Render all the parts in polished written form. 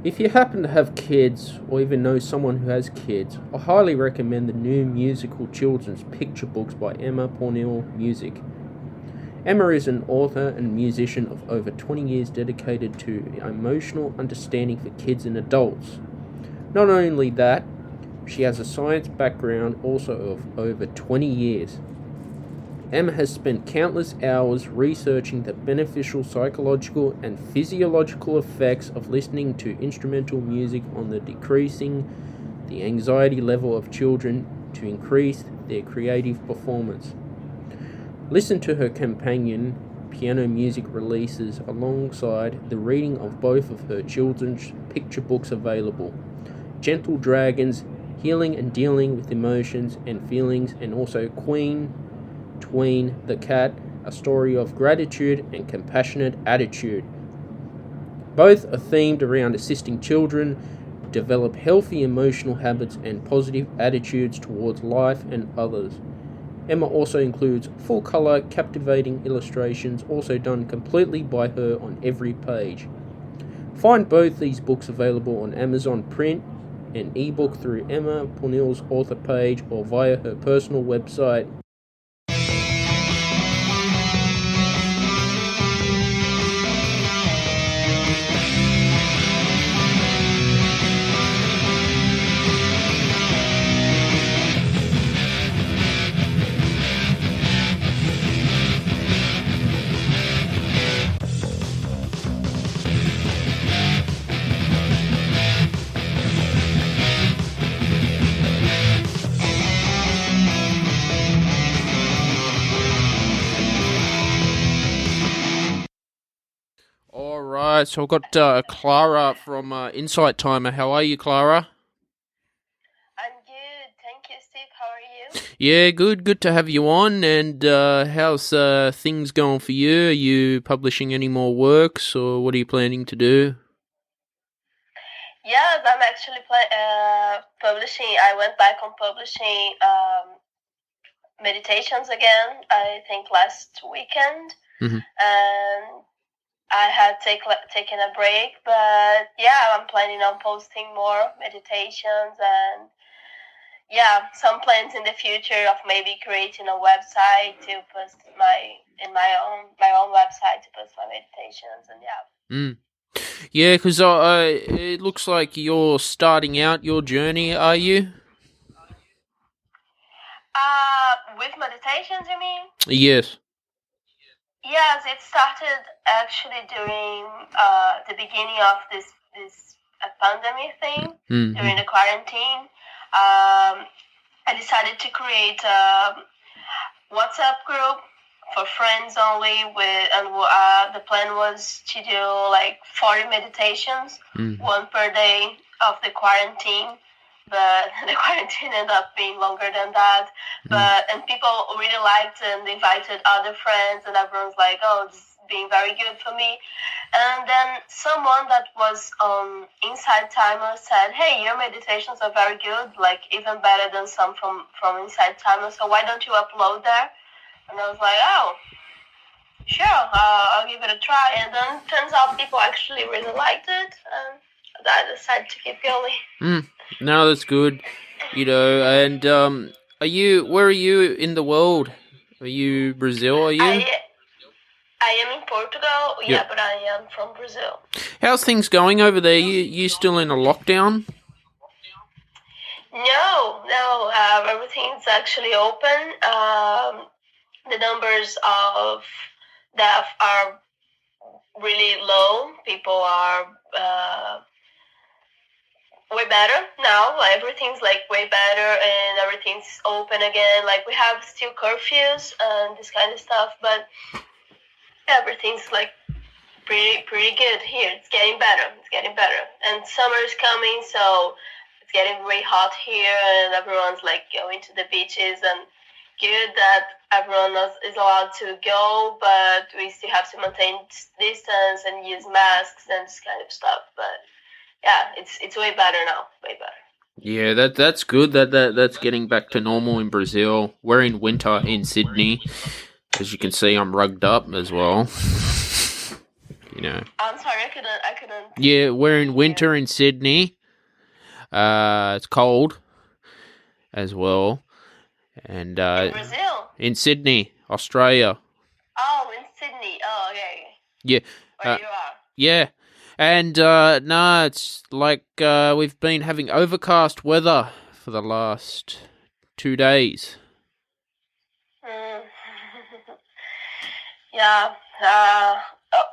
If you happen to have kids or even know someone who has kids, I highly recommend the new musical children's picture books by Emma Pornell Music. Emma is an author and musician of over 20 years dedicated to emotional understanding for kids and adults. Not only that, she has a science background also of over 20 years. Emma has spent countless hours researching the beneficial psychological and physiological effects of listening to instrumental music on the decreasing the anxiety level of children to increase their creative performance. Listen to her companion piano music releases alongside the reading of both of her children's picture books available. Gentle Dragons, Healing and Dealing with Emotions and Feelings, and also Tween the Cat, A Story of Gratitude and Compassionate Attitude. Both are themed around assisting children develop healthy emotional habits and positive attitudes towards life and others. Emma also includes full-color, captivating illustrations, also done completely by her on every page. Find both these books available on Amazon Print and ebook through Emma Pornell's author page or via her personal website. Alright, so I've got Clara from Insight Timer. How are you, Clara? I'm good. Thank you, Steve. How are you? Yeah, good to have you on. And how's things going for you? Are you publishing any more works, or what are you planning to do? Yes, I'm actually publishing. I went back on publishing meditations again, I think last weekend. Mhm. And I had taken a break, but yeah, I'm planning on posting more meditations and some plans in the future of maybe creating a website to post my own website to post my meditations and Mm. Yeah, because it looks like you're starting out your journey, are you? with meditations, you mean? Yes. Yes, it started actually during the beginning of this pandemic thing, Mm-hmm. during the quarantine. I decided to create a WhatsApp group for friends only, the plan was to do like 40 meditations, one per day of the quarantine. But the quarantine ended up being longer than that. And people really liked and invited other friends, and everyone's like, "Oh, this is being very good for me." And then someone that was on Inside Timer said, "Hey, your meditations are very good, like even better than some from Inside Timer. So why don't you upload there?" And I was like, "Oh, sure, I'll give it a try." And then turns out people actually really liked it, and I decided to keep going. No, that's good. And where are you in the world? Are you Brazil, are you? I am in Portugal, Yep. but I am from Brazil. How's things going over there? You still in a lockdown? No, everything's actually open. The numbers of death are really low. People are way better now. Everything's like way better, and everything's open again. Like we have still curfews and this kind of stuff, but everything's like pretty good here. It's getting better. And summer is coming, so it's getting really hot here, and everyone's like going to the beaches, and good that everyone is allowed to go, but we still have to maintain distance and use masks and this kind of stuff. But yeah, it's way better now, way better. Yeah, that's good. That's getting back to normal in Brazil. We're in winter in Sydney. As you can see, I'm rugged up as well. You know. I'm sorry, I couldn't. Yeah, we're in winter in Sydney. It's cold as well, and In Brazil? in Sydney, Australia. Oh, in Sydney. Oh, okay. Yeah, Where you are? yeah, and no, it's like we've been having overcast weather for the last 2 days. Mm. Yeah.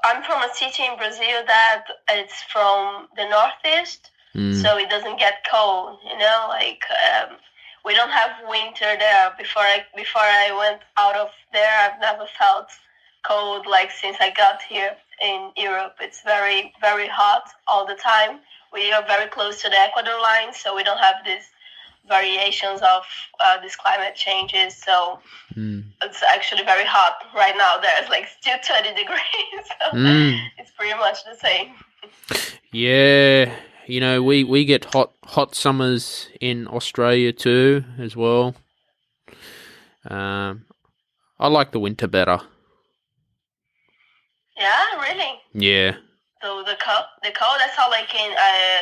I'm from a city in Brazil that it's from the northeast, so it doesn't get cold. Like we don't have winter there. Before I went out of there, I've never felt cold like since I got here in Europe. It's very, very hot all the time. We are very close to the equator line, so we don't have these variations of these climate changes. So it's actually very hot right now. There's like still 20 degrees. So it's pretty much the same. Yeah, we get hot summers in Australia too as well. I like the winter better. Yeah, really. Yeah. So the cold I saw like in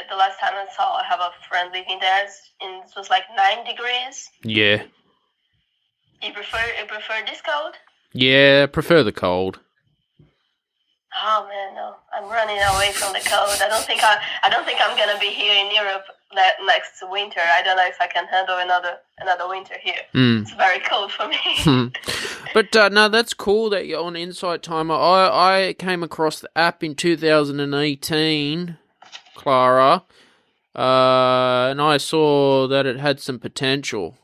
the last time I have a friend living there, and it was like 9 degrees. Yeah. You prefer this cold? Yeah, I prefer the cold. Oh man, no! I'm running away from the cold. I don't think I'm gonna be here in Europe next winter. I don't know if I can handle another winter here. It's very cold for me. But no, that's cool that you're on Insight Timer. I came across the app in 2018, Clara, and I saw that it had some potential.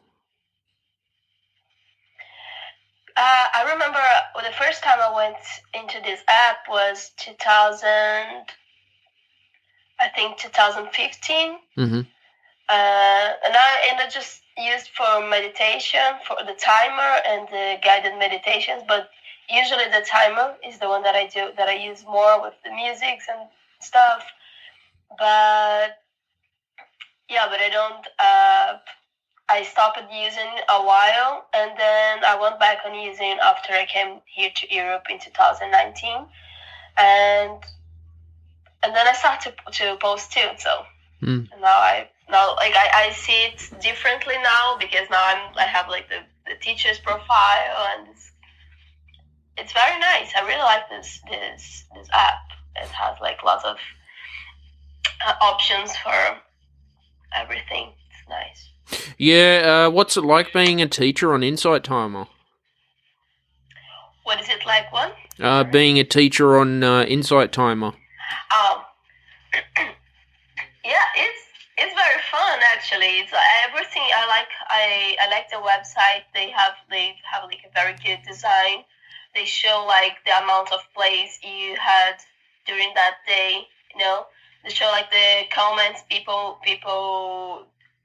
I remember the first time I went into this app was 2015. And I just used for meditation, for the timer and the guided meditations. But usually the timer is the one that I use more with the music and stuff. But I don't. I stopped using a while, and then I went back on using after I came here to Europe in 2019, and then I started to post too. So now I see it differently now, because now I have like the teacher's profile, and it's very nice. I really like this app. It has like lots of options for everything. It's nice. Yeah, what's it like being a teacher on Insight Timer? What is it like, what? Being a teacher on Insight Timer. Yeah, it's very fun actually. It's everything I like. I like the website. They have like a very good design. They show like the amount of plays you had during that day. They show like the comments people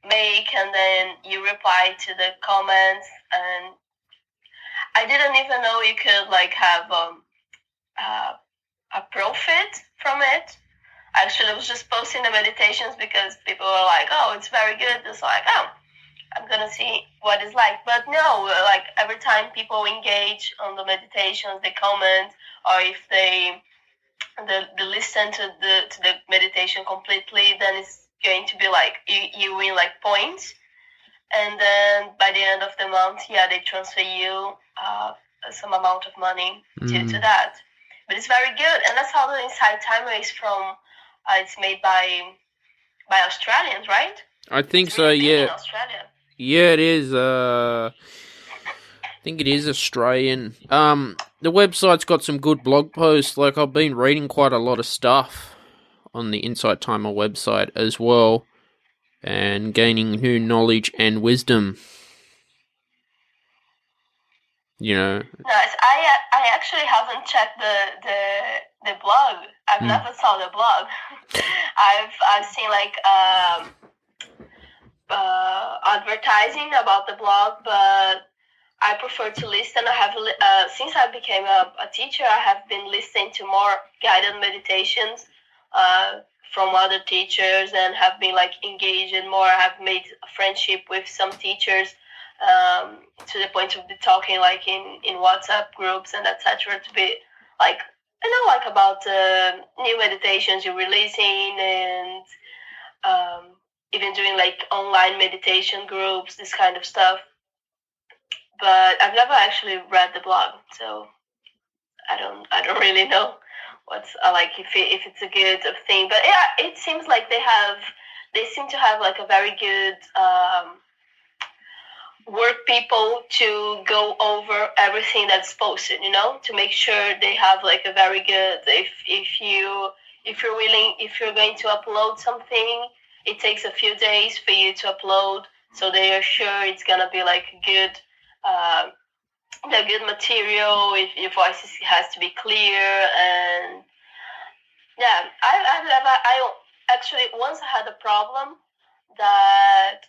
make, and then you reply to the comments. And I didn't even know you could like have a profit from it. Actually, I was just posting the meditations because people were like, "Oh, it's very good." It's like, "Oh, I'm gonna see what it's like." But no, like every time people engage on the meditations, they comment, or if they listen to the meditation completely, then it's going to be like you win like points, and then by the end of the month, they transfer you some amount of money to that. But it's very good, and that's how the Insight Timer is from. It's made by Australians, right? I think it's really so. Yeah. In Australia. Yeah, it is. I think it is Australian. The website's got some good blog posts. Like, I've been reading quite a lot of stuff on the Insight Timer website as well, and gaining new knowledge and wisdom. Nice. I actually haven't checked the blog. I've never saw the blog. I've seen like advertising about the blog, but I prefer to listen. I have since I became a teacher, I have been listening to more guided meditations from other teachers, and have been like engaging more. I have made a friendship with some teachers. To the point of talking like in WhatsApp groups and etc. to be like I know like about new meditations you're releasing and um, even doing like online meditation groups, this kind of stuff. But I've never actually read the blog, so I don't really know what's like if it's a good thing. But yeah, it seems like they seem to have like a very good work people to go over everything that's posted, to make sure they have like a very good if you're going to upload something, it takes a few days for you to upload, so they are sure it's gonna be like good uh, the good material. If your voice has to be clear, and yeah, I actually once I had a problem that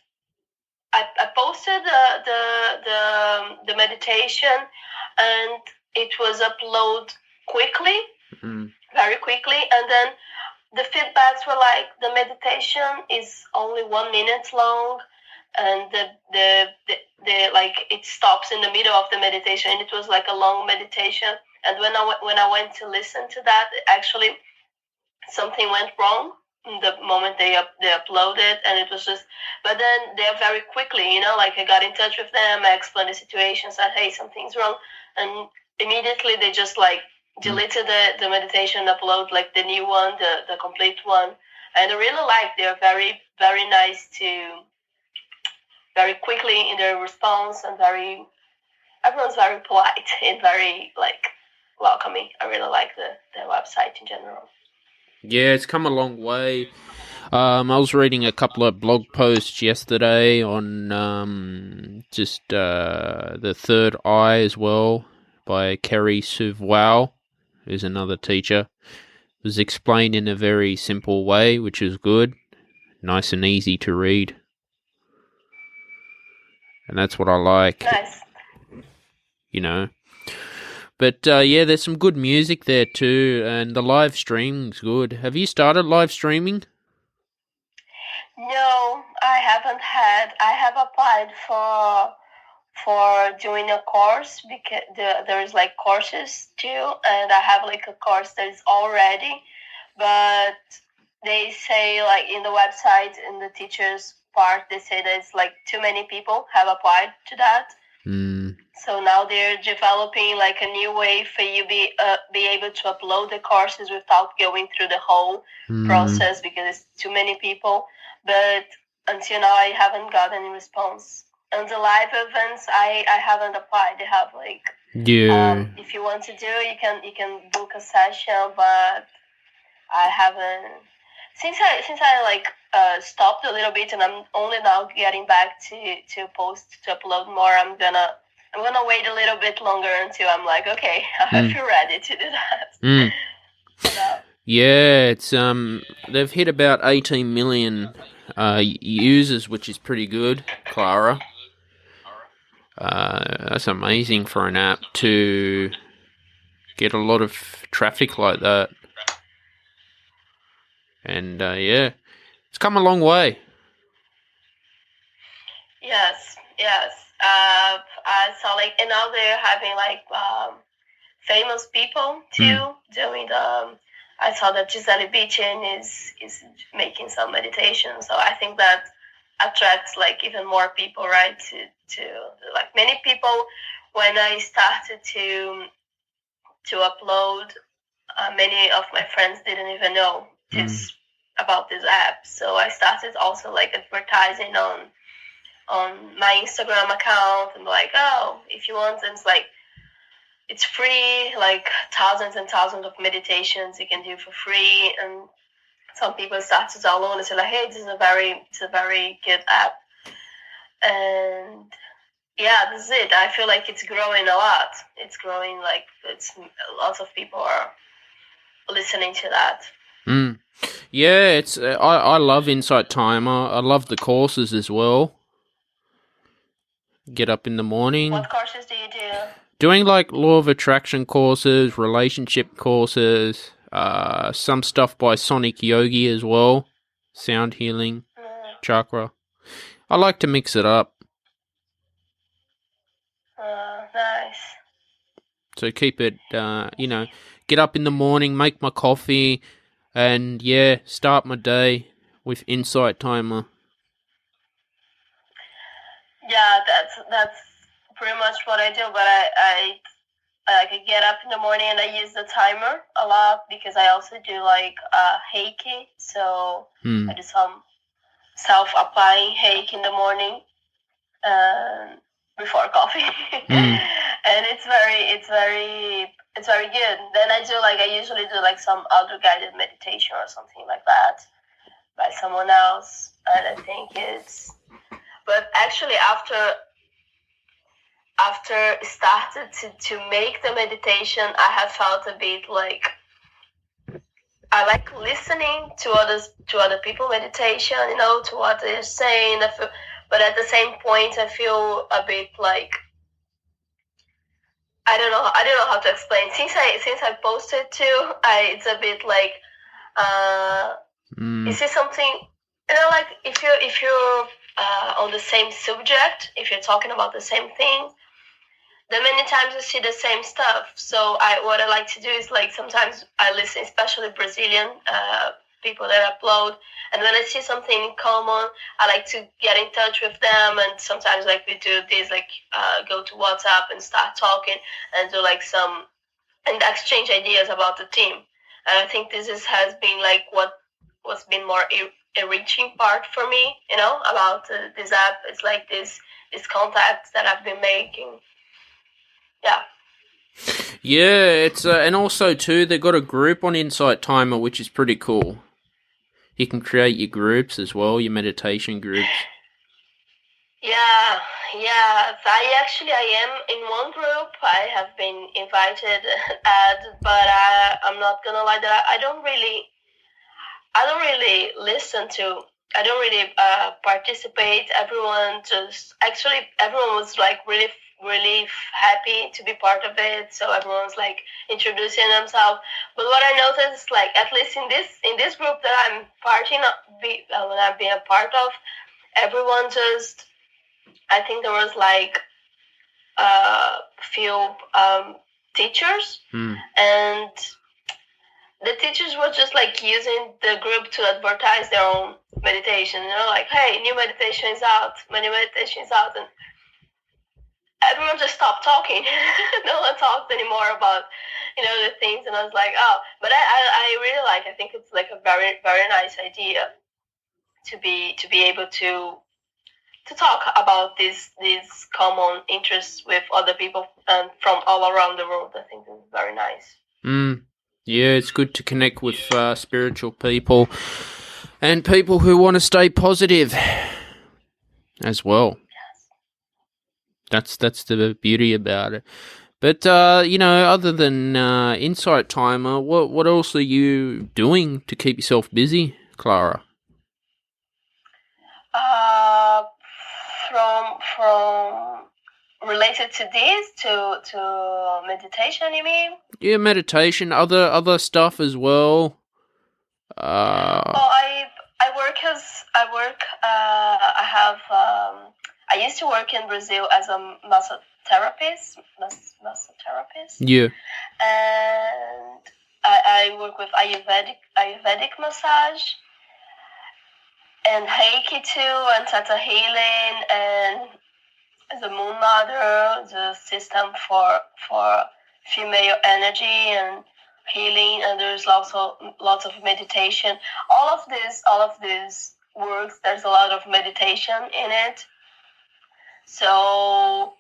I posted the meditation, and it was uploaded quickly, very quickly, and then the feedbacks were like the meditation is only 1 minute long, and the like it stops in the middle of the meditation, and it was like a long meditation. And when I went to listen to that, actually something went wrong the moment they uploaded, and it was just. But then they're very quickly, like I got in touch with them, I explained the situation, said, hey, something's wrong, and immediately they just like deleted the meditation, upload like the new one, the complete one. And I really like they're very very nice to very quickly in their response, and everyone's very polite and very like welcoming. I really like the website in general. Yeah, it's come a long way. I was reading a couple of blog posts yesterday on just the third eye as well by Kerry Suvwal, who's another teacher. It was explained in a very simple way, which is good. Nice and easy to read. And that's what I like. Nice. But yeah, there's some good music there too, and the live streaming's good. Have you started live streaming? No, I haven't had. I have applied for doing a course because there's like courses too, and I have like a course that is all ready, but they say like in the website in the teachers part they say that it's like too many people have applied to that. So now they're developing like a new way for you be able to upload the courses without going through the whole process because it's too many people. But until now, I haven't got any response. On the live events, I haven't applied. They have like if you want to do, you can book a session, but I haven't. Since I like stopped a little bit, and I'm only now getting back to upload more. I'm gonna wait a little bit longer until I'm like, okay, I feel ready to do that. So. Yeah, it's they've hit about 18 million users, which is pretty good, Clara. That's amazing for an app to get a lot of traffic like that. And yeah, it's come a long way. Yes. I saw like, and now they're having like famous people too doing the. I saw that Gisele Bündchen is making some meditation, so I think that attracts like even more people, right? To like many people when I started to upload, many of my friends didn't even know this about this app, so I started also like advertising on my Instagram account and like, oh, if you want, and it's like it's free, like thousands and thousands of meditations you can do for free, and some people start to download and say like, hey, this is a very good app, and yeah, this is it. I feel like it's growing a lot. It's growing like lots of people are listening to that. Yeah, it's I love Insight Timer. I love the courses as well. Get up in the morning. What courses do you do? Doing like law of attraction courses, relationship courses, some stuff by Sonic Yogi as well, sound healing, chakra. I like to mix it up. Nice. So keep it, get up in the morning, make my coffee, and start my day with Insight Timer. Yeah, that's pretty much what I do. But I could get up in the morning and I use the timer a lot because I also do like Heiki. So I do some self-applying Heiki in the morning before coffee, and it's very good. Then I usually do like some other guided meditation or something like that by someone else, and I think it's. But actually, after started to make the meditation, I have felt a bit like I like listening to other people meditation, to what they're saying. But at the same point, I feel a bit like I don't know how to explain. Since I posted too, it's a bit like is it something like if you're on the same subject, if you're talking about the same thing, then many times you see the same stuff. So what I like to do is like sometimes I listen, especially Brazilian people that upload, and when I see something in common, I like to get in touch with them, and sometimes like we do this, like go to WhatsApp and start talking and do like some and exchange ideas about the team. And I think this has been like what's been more enriching part for me, about this app. It's like this contacts that I've been making. Yeah. Yeah, it's and also too they've got a group on Insight Timer which is pretty cool. You can create your groups as well, your meditation groups. Yeah. I am in one group. I have been invited, but I'm not gonna lie that I don't really listen to. I don't really participate. Everyone was like really happy to be part of it. So everyone's like introducing themselves. But what I noticed, like at least in this group that I'm when I'm being a part of, everyone just. I think there was like a few teachers, and the teachers were just like using the group to advertise their own meditation. Like, hey, new meditation is out, and everyone just stopped talking. No one talked anymore about the things, and I was like, oh, but I really like. I think it's like a very very nice idea to be able to talk about these common interests with other people from all around the world. I think it's very nice. Yeah, it's good to connect with spiritual people and people who want to stay positive as well. Yes. That's the beauty about it. But other than Insight Timer, what else are you doing to keep yourself busy, Clara? From related to this to meditation, you mean? Yeah, meditation, other stuff as well. I used to work in Brazil as a massotherapist. Yeah. And I work with Ayurvedic massage and Reiki too, and Theta healing, and the Moon Mother, the system for female energy and healing, and there's also lots of meditation. All of these works, there's a lot of meditation in it. So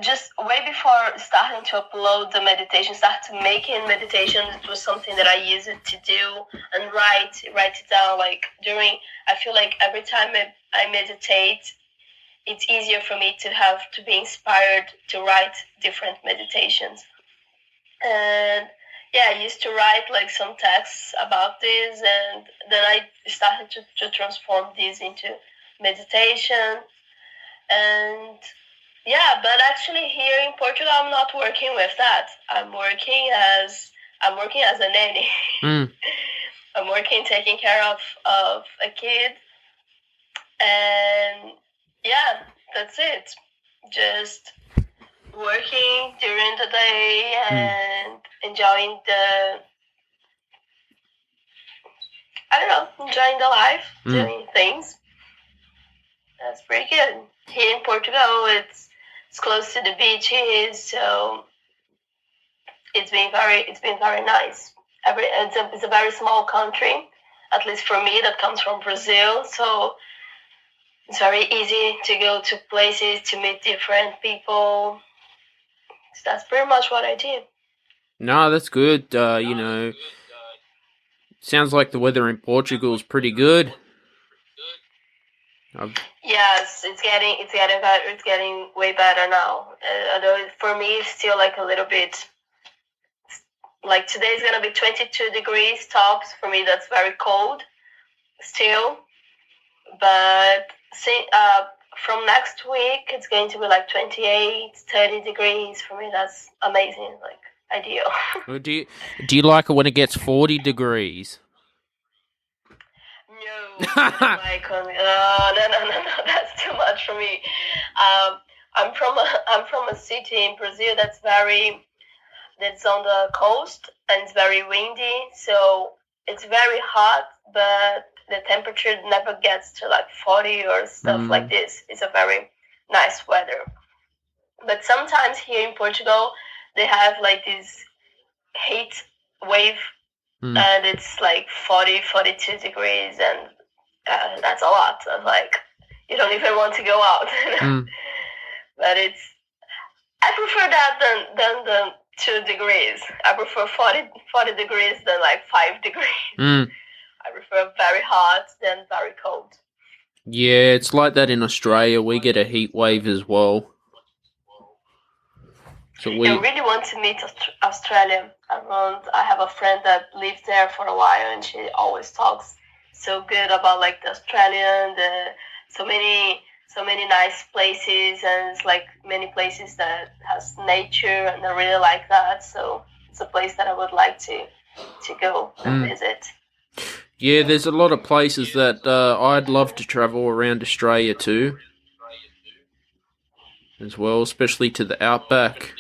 just way before starting to upload the meditation, start making meditation, it was something that I used to do and write it down. Like I feel like every time I meditate, it's easier for me to be inspired to write different meditations. And yeah, I used to write like some texts about this, and then I started to transform this into meditation. And yeah, but actually here in Portugal, I'm not working with that. I'm working as a nanny. I'm working taking care of a kid, and yeah, that's it. Just working during the day and enjoying enjoying the life, doing things. That's pretty good. Here in Portugal, it's close to the beaches, so it's been very nice. It's a very small country, at least for me that comes from Brazil, so it's very easy to go to places to meet different people. So that's pretty much what I do. No, that's good. Sounds like the weather in Portugal is pretty good. Yes, it's getting better. It's getting way better now. Although for me, it's still like a little bit. Like today's gonna be 22 degrees tops. For me, that's very cold still. But from next week, it's going to be like 28, 30 degrees. For me, that's amazing. Like ideal. Well, do you like it when it gets 40 degrees? No, no, that's too much for me. I'm from a city in Brazil that's on the coast and it's very windy, so it's very hot, but the temperature never gets to like 40 or stuff like this. It's a very nice weather. But sometimes here in Portugal, they have like this heat wave and it's like 40, 42 degrees, and that's a lot. Of like, you don't even want to go out. But I prefer that than the 2 degrees. I prefer 40 degrees than like 5 degrees. I prefer very hot than very cold. Yeah, it's like that in Australia. We get a heat wave as well. So I really want to meet Australia. I have a friend that lived there for a while, and she always talks so good about like the Australian, so many nice places, and it's like many places that has nature, and I really like that. So it's a place that I would like to go and visit. Yeah, there's a lot of places that I'd love to travel around Australia too, as well, especially to the outback.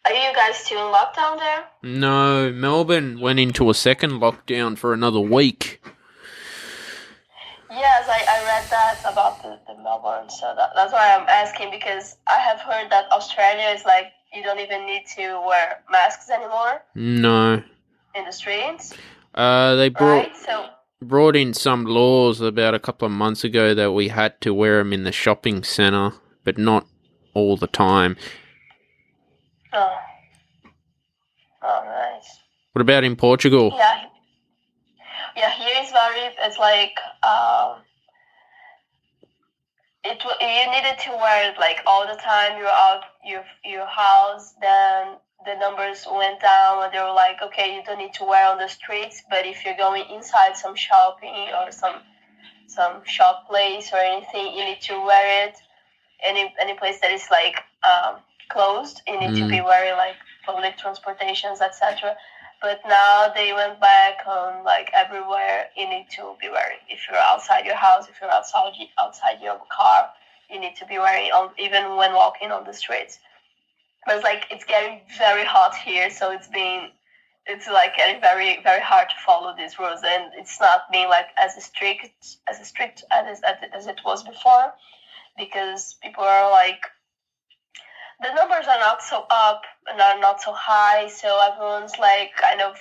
Are you guys still in lockdown there? No, Melbourne went into a second lockdown for another week. Yes, I read that about the Melbourne, so that's why I'm asking, because I have heard that Australia is like you don't even need to wear masks anymore. No. In the streets? They brought in some laws about a couple of months ago that we had to wear them in the shopping centre, but not all the time. Oh, nice. What about in Portugal? Yeah, here it's like, you needed to wear it like all the time. You're out your house, then the numbers went down and they were like, okay, you don't need to wear on the streets, but if you're going inside some shopping or some shop place or anything, you need to wear it. Any place that is like closed, you need to be wearing like public transportations, etc. But now they went back on like everywhere you need to be wearing. If you're outside your house, if you're outside your car, you need to be wearing on, even when walking on the streets. But it's getting very hot here, so it's like getting very, very hard to follow these rules, and it's not being like as strict as it was before, because people are like, the numbers are not so up and are not so high, so everyone's like kind of,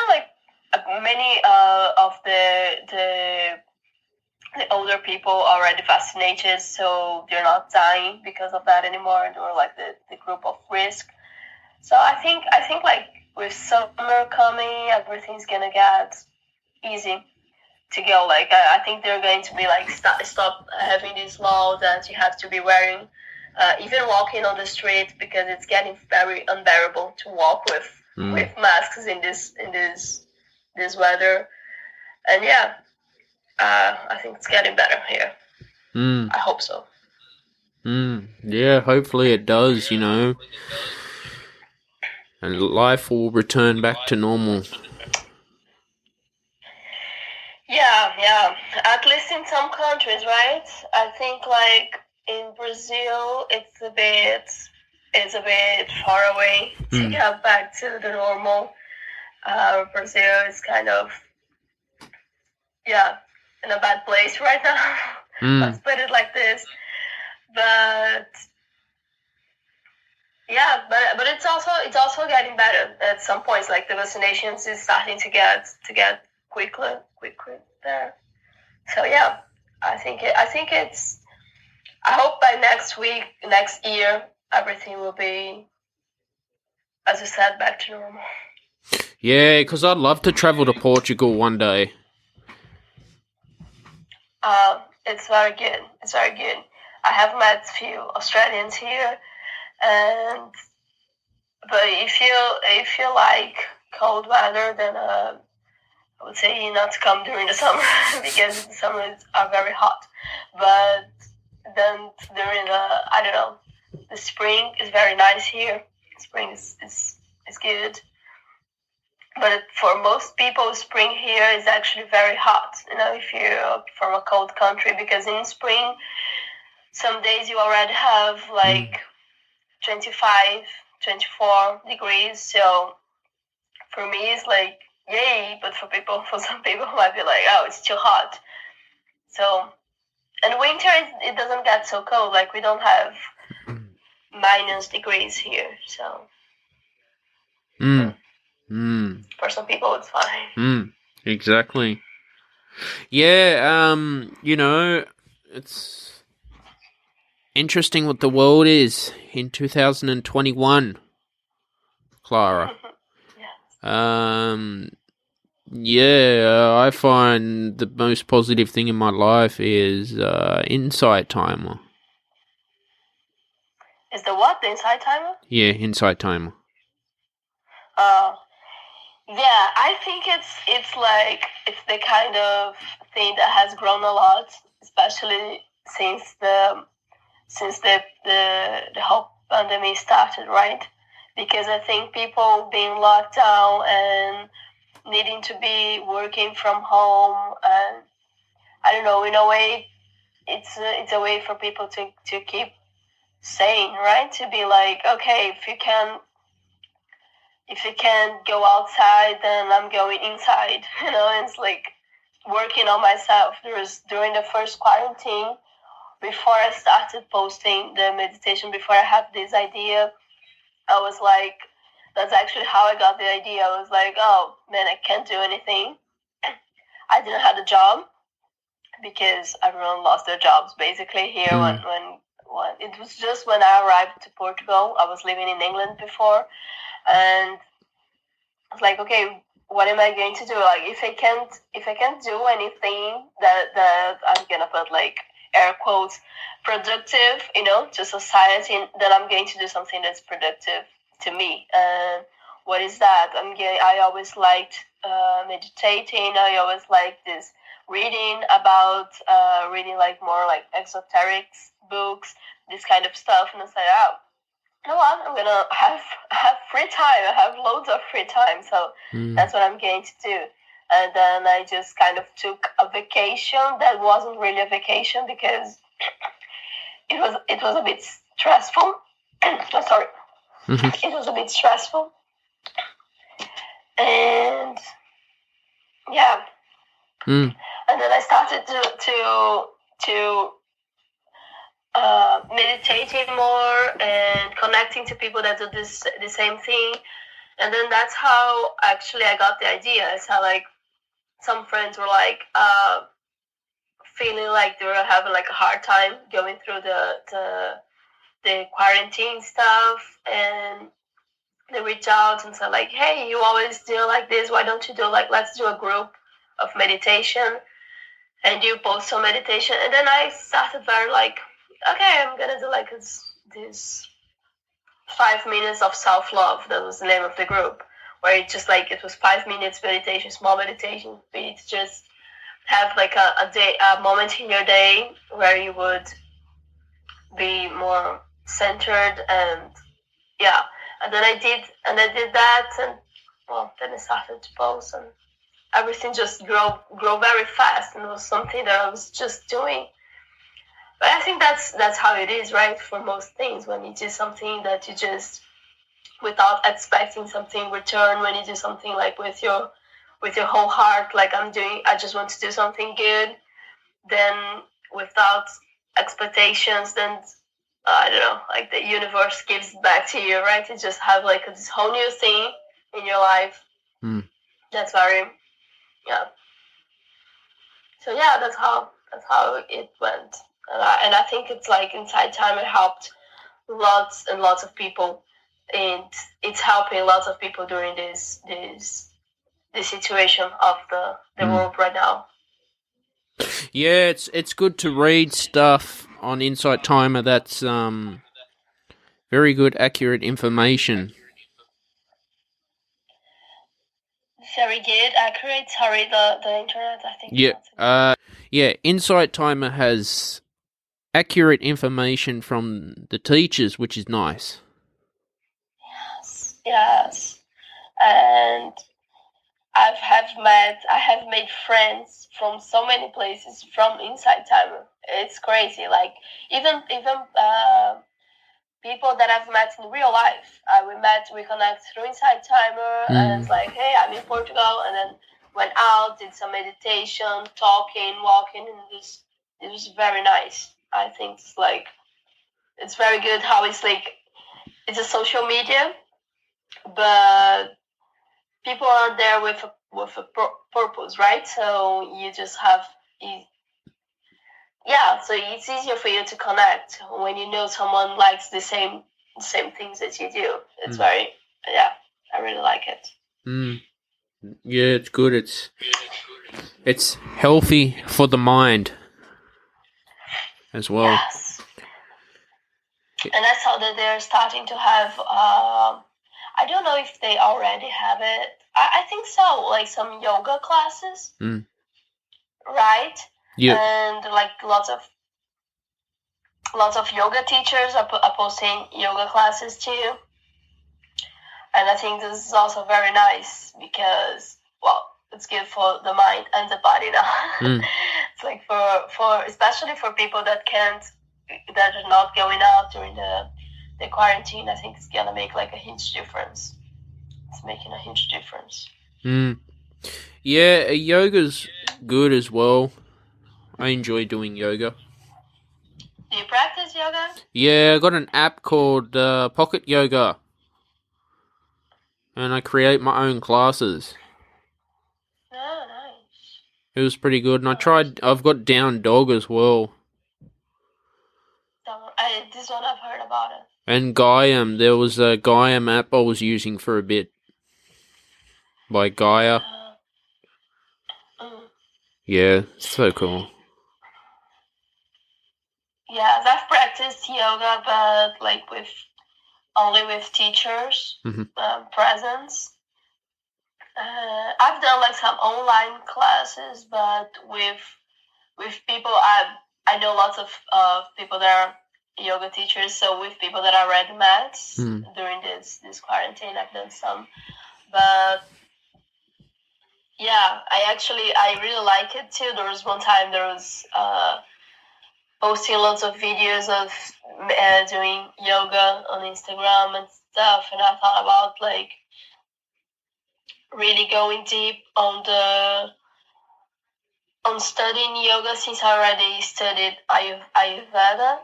like many of the older people already vaccinated, so they're not dying because of that anymore. They're like the group of risk. So I think like with summer coming, everything's gonna get easy to go. Like I think they're going to be like stop having this law that you have to be wearing, even walking on the street, because it's getting very unbearable to walk with masks in this weather. And yeah, I think it's getting better here. I hope so. Yeah, hopefully it does, and life will return back to normal. Yeah. in some countries, right? I think like in Brazil, it's a bit far away to get back to the normal. Brazil is kind of in a bad place right now. Let's put it like this. But yeah, but it's also getting better at some points. Like the vaccinations is starting to get quicker there. So yeah, I think it's. I hope by next year, everything will be, as you said, back to normal. Yeah, because I'd love to travel to Portugal one day. It's very good. It's very good. I have met a few Australians here, but if you like cold weather, then I would say not to come during the summer because the summers are very hot. But then during the spring is very nice here. Spring is good. But for most people, spring here is actually very hot. If you're from a cold country, because in spring, some days you already have like 25, 24 degrees. So for me, it's like, yay. But for some people, it might be like, oh, it's too hot. So, and winter, it doesn't get so cold. Like we don't have minus degrees here. So. For some people, it's fine. Exactly. Yeah, it's interesting what the world is in 2021, Clara. I find the most positive thing in my life is Insight Timer. Is the what? The Insight Timer? Yeah, Insight Timer. Yeah, I think it's the kind of thing that has grown a lot, especially since the whole pandemic started, right? Because I think people being locked down and needing to be working from home, and I don't know, in a way, it's a way for people to keep sane, right? To be like, okay, if you can't go outside, then I'm going inside. And it's like working on myself. During the first quarantine, before I started posting the meditation, before I had this idea, I was like, that's actually how I got the idea. I was like, oh man, I can't do anything. I didn't have a job because everyone lost their jobs basically here when it was just when I arrived to Portugal. I was living in England before, and I was like, okay, what am I going to do? Like, if I can't do anything that I'm gonna put like air quotes productive, to society, then I'm going to do something that's productive to me. And what is that? I always liked meditating. I always liked this reading like more like esoteric books, this kind of stuff. And I said, oh, you know what? I'm gonna have free time. I have loads of free time, so that's what I'm going to do. And then I just kind of took a vacation that wasn't really a vacation because it was a bit stressful. Sorry, it was a bit stressful, and yeah. And then I started to meditating more and connecting to people that do the same thing. And then that's how actually I got the idea. It's how like some friends were like feeling like they were having like a hard time going through the quarantine stuff, and they reached out and said like, hey, you always do like this, why don't you do like, let's do a group of meditation and you post some meditation. And then I started very like, okay, I'm gonna do like this 5 minutes of self-love. That was the name of the group, where it just like, it was 5 minutes meditation, small meditation. It's just have like a moment in your day where you would be more centered, and and then I did that, and well, then I started to post, and everything just grow very fast, and it was something that I was just doing. But I think that's how it is, right? For most things, when you do something that you just without expecting something in return, when you do something like with your whole heart, like I just want to do something good, then without expectations, then I don't know, like the universe gives back to you, right? You just have like this whole new thing in your life. That's very, yeah. So yeah, that's how it went, and I think it's like Inside Timer helped lots and lots of people, and it's helping lots of people during this situation of the world right now. Yeah, it's good to read stuff on Insight Timer that's very good, accurate information. Very good, accurate. Sorry, the internet, I think. Yeah. Insight Timer has accurate information from the teachers, which is nice. Yes, and I have made friends from so many places from Inside Timer. It's crazy. Like even people that I've met in real life. We connect through Inside Timer, and it's like, hey, I'm in Portugal, and then went out, did some meditation, talking, walking, and it was very nice. I think it's very good how it's like it's a social media, but people are there with a purpose, right? So you just have so it's easier for you to connect when you know someone likes the same things that you do. It's very I really like it. Yeah, it's good. It's healthy for the mind as well. Yes. And I saw that they're starting to have I don't know if they already have it. I think so, like some yoga classes. Right? Yeah. And like lots of yoga teachers are posting yoga classes too. And I think this is also very nice because, well, it's good for the mind and the body now. It's like for especially for people that are not going out during the quarantine. I think it's gonna make like a huge difference. It's making a huge difference. Yeah, yoga's good as well. I enjoy doing yoga. Do you practice yoga? Yeah, I got an app called Pocket Yoga, and I create my own classes. Oh, nice. It was pretty good, and I've got Down Dog as well. This one I've heard about it. And Gaia, there was a Gaia app I was using for a bit. By Gaia. Yeah, so cool. Yeah, I've practiced yoga, but like only with teachers presence. I've done like some online classes, but with people I know lots of people that are yoga teachers. So with people that I already met during this quarantine, I've done some. But yeah, I really like it too. There was one time posting lots of videos of doing yoga on Instagram and stuff, and I thought about like really going deep on studying yoga since I already studied Ayurveda.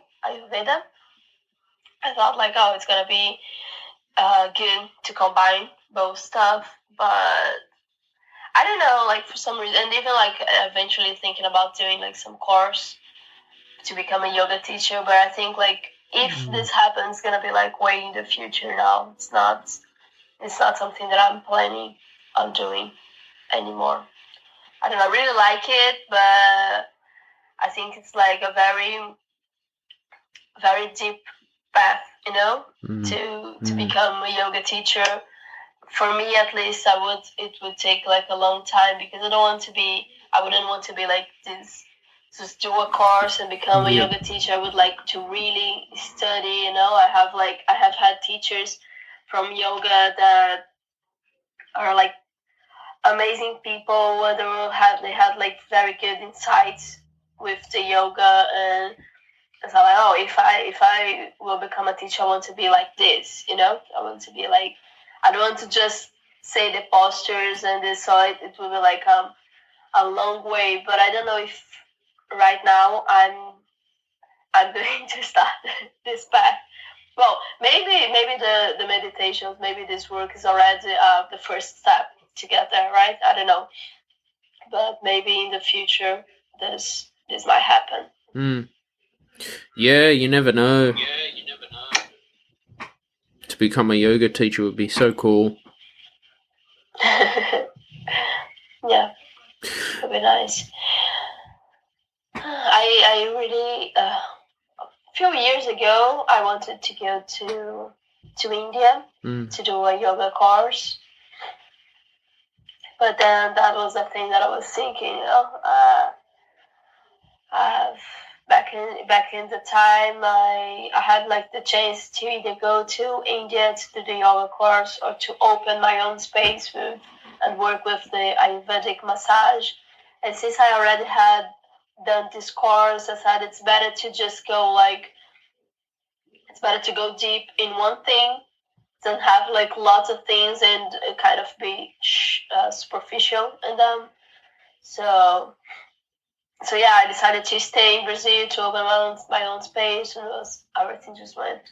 I thought like, oh, it's gonna be good to combine both stuff, but I don't know, like for some reason, and even like eventually thinking about doing like some course to become a yoga teacher, but I think like if this happens, it's gonna be like way in the future now. It's not something that I'm planning on doing anymore. I don't know, I really like it, but I think it's like a very, very deep path, you know, to become a yoga teacher. For me, at least, it would take like a long time because I wouldn't want to be like this, just do a course and become a yoga teacher. I would like to really study, you know. I have had teachers from yoga that are like amazing people. They had like very good insights with the yoga, and it's like, oh, if I will become a teacher, I want to be like this. I want to be like, I don't want to just say the postures and this. So it will be like a long way. But I don't know if right now I'm going to start this path. Well, maybe the meditations, maybe this work is already the first step to get there, right? I don't know, but maybe in the future this might happen. Yeah, you never know. To become a yoga teacher would be so cool. Yeah, would be nice. I really a few years ago I wanted to go to India to do a yoga course, but then that was the thing that I was thinking. Back in the time, I had like the chance to either go to India to do the yoga course or to open my own space and work with the Ayurvedic massage. And since I already had done this course, I said it's better to just go it's better to go deep in one thing than have like lots of things and kind of be superficial in them. So yeah, I decided to stay in Brazil to open my own space, and everything just went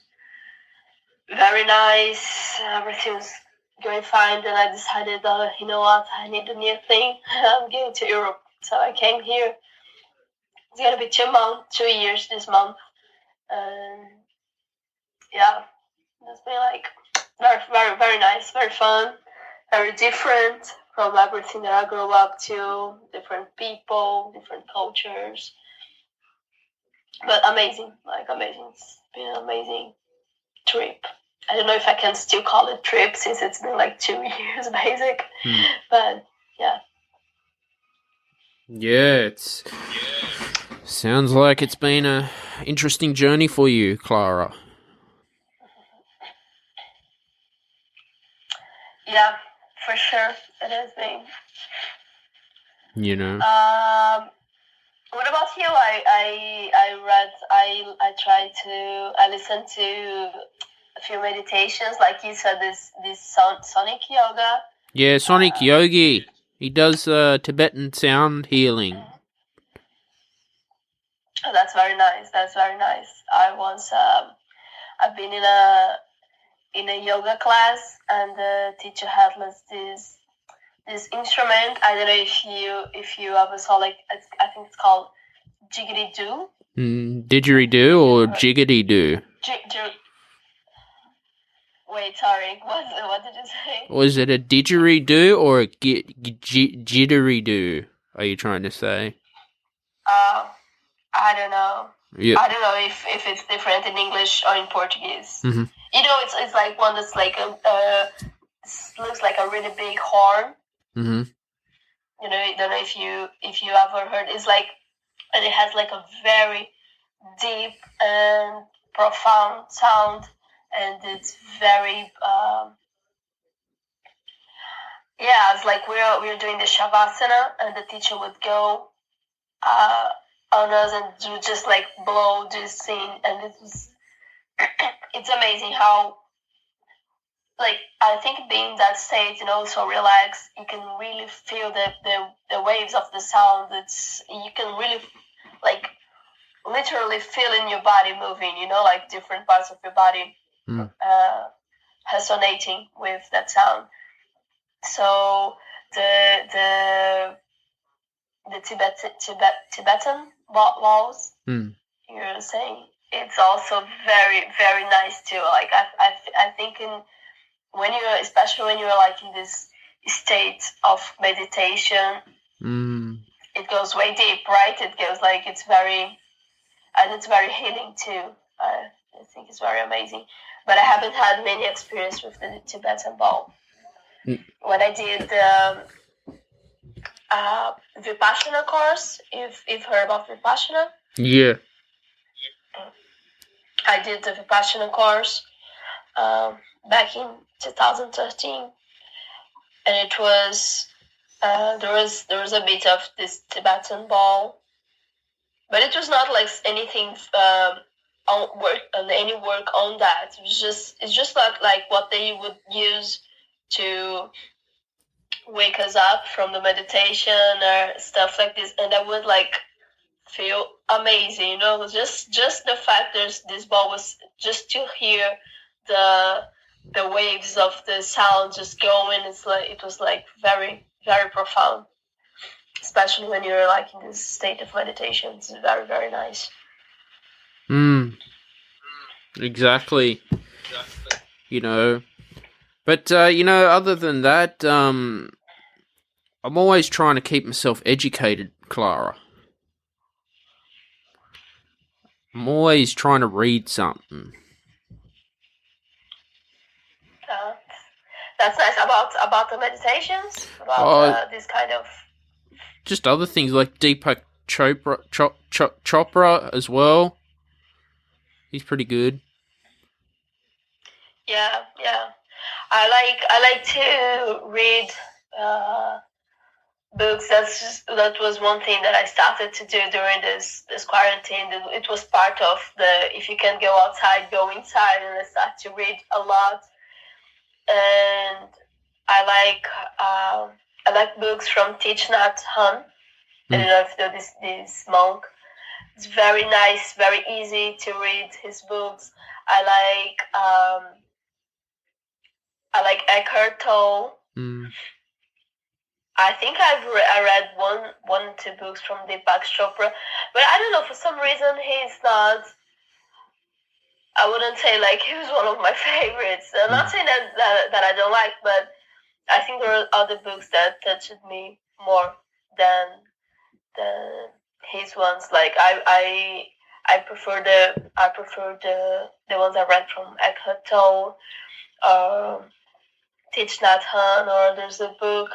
very nice. Everything was going fine. Then I decided, you know what, I need a new thing. I'm going to Europe, so I came here. It's gonna be 2 years this month, and yeah, it's been like very, very, very nice, very fun, very different from everything that I grew up to. Different people, different cultures. But amazing, It's been an amazing trip. I don't know if I can still call it trip since it's been like 2 years, basic. But yeah. Yeah, sounds like it's been a interesting journey for you, Clara. Yeah, for sure, it has been. What about you? I listened to a few meditations, like you said, this sonic yoga. Yeah, Sonic Yogi. He does Tibetan sound healing. Oh, that's very nice. I've been in a yoga class, and the teacher had this instrument. I don't know if you ever saw, like, I think it's called jiggity doo. Didgeridoo or jiggity doo? Wait, sorry. What did you say? Was it a didgeridoo or a jittery-doo? Are you trying to say? I don't know. Yep. I don't know if it's different in English or in Portuguese. Mm-hmm. It's like one that's like looks like a really big horn. Mm-hmm. I don't know if you ever heard. It's like, and it has like a very deep and profound sound, and it's very it's like we're doing the shavasana, and the teacher would go on us and do just like blow this thing, and it's amazing how, like, I think being in that state, so relaxed, you can really feel the waves of the sound. You can really, like, literally feel in your body moving, like different parts of your body resonating with that sound. So the Tibetan walls, you're saying, it's also very, very nice too. Like I think especially when you're like in this state of meditation, it goes way deep, right? It goes like it's very healing too. I think it's very amazing. But I haven't had many experience with the Tibetan bowl. When I did Vipassana course, if you've heard about Vipassana. Yeah. I did the Vipassana course back in 2013, and it was There was a bit of this Tibetan ball, but it was not like anything on any work on that. It's just not like what they would use to wake us up from the meditation or stuff like this, and I would like feel amazing, just the fact there's this ball was just to hear the waves of the sound just going. It was like very very profound, especially when you're like in this state of meditation. It's very very nice. Exactly. But other than that, I'm always trying to keep myself educated, Clara. I'm always trying to read something. That's nice about the meditations, about this kind of just other things like Deepak Chopra as well. He's pretty good. Yeah. I like to read books. That was one thing that I started to do during this quarantine. It was part of the if you can go outside, go inside, and I started to read a lot. And I like books from Thich Nhat Hanh. I don't know if you know this monk. It's very nice, very easy to read his books. I like Eckhart Tolle. I think I read one or two books from Deepak Chopra, but I don't know, for some reason he's not. I wouldn't say like he was one of my favorites. I'm not saying that I don't like, but I think there are other books that touched me more than his ones. Like I prefer the ones I read from Eckhart Tolle, Thich Nhat Hanh, or there's a book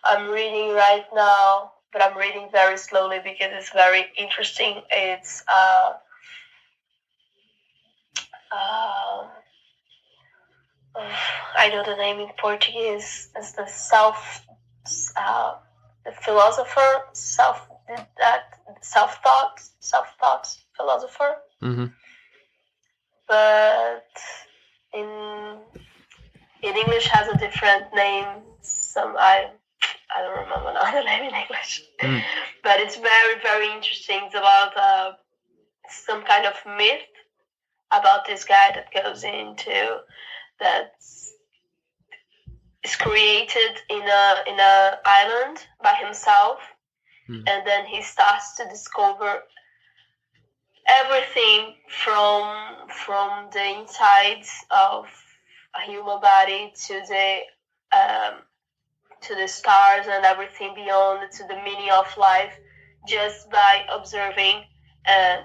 I'm reading right now, but I'm reading very slowly because it's very interesting. It's I know the name in Portuguese. It's the the philosopher, self thought philosopher. Mm-hmm. But in English has a different name. I don't remember now the name in English. But it's very very interesting. It's about some kind of myth about this guy that goes into that is created in a island by himself, and then he starts to discover everything from the insides of a human body to the stars and everything beyond, to the meaning of life, just by observing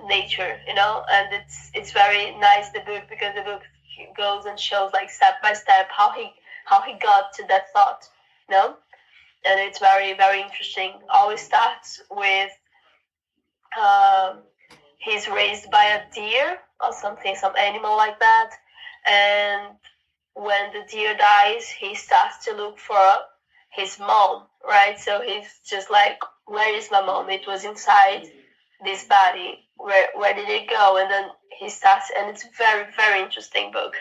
nature, and it's very nice, the book, because the book goes and shows like step by step how he got to that thought, and it's very very interesting. Always starts with he's raised by a deer or something, some animal like that, and when the deer dies, he starts to look for his mom, right? So he's just like, where is my mom? It was inside this body. Where did it go? And then he starts, and it's a very very interesting book.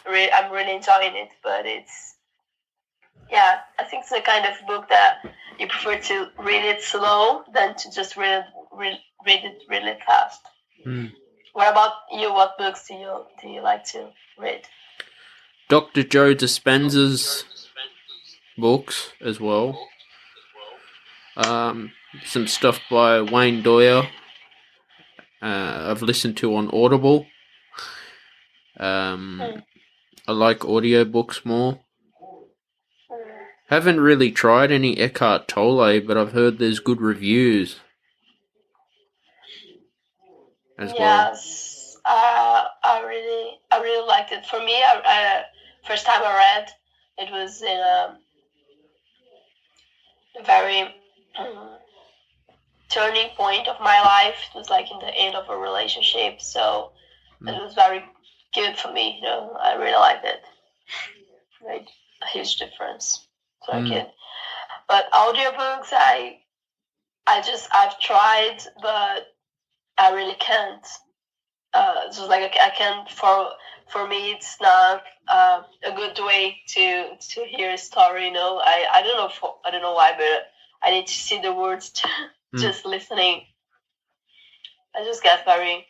I'm really enjoying it, but I think it's the kind of book that you prefer to read it slow than to just read it really fast. What about you? What books do you like to read? Dr. Joe Dispenza's books as well. Some stuff by Wayne Dyer I've listened to on Audible. I like audiobooks more. Haven't really tried any Eckhart Tolle, but I've heard there's good reviews as well. Yes, I really liked it. For me, first time I read, it was in a very turning point of my life. It was like in the end of a relationship, so it was very good for me. I really liked it. Made a huge difference. So I could But audiobooks, I've tried, but I really can't. Just like I can't. For me, it's not a good way to hear a story. I don't know. I don't know why, but I need to see the words. Just listening, I just get very.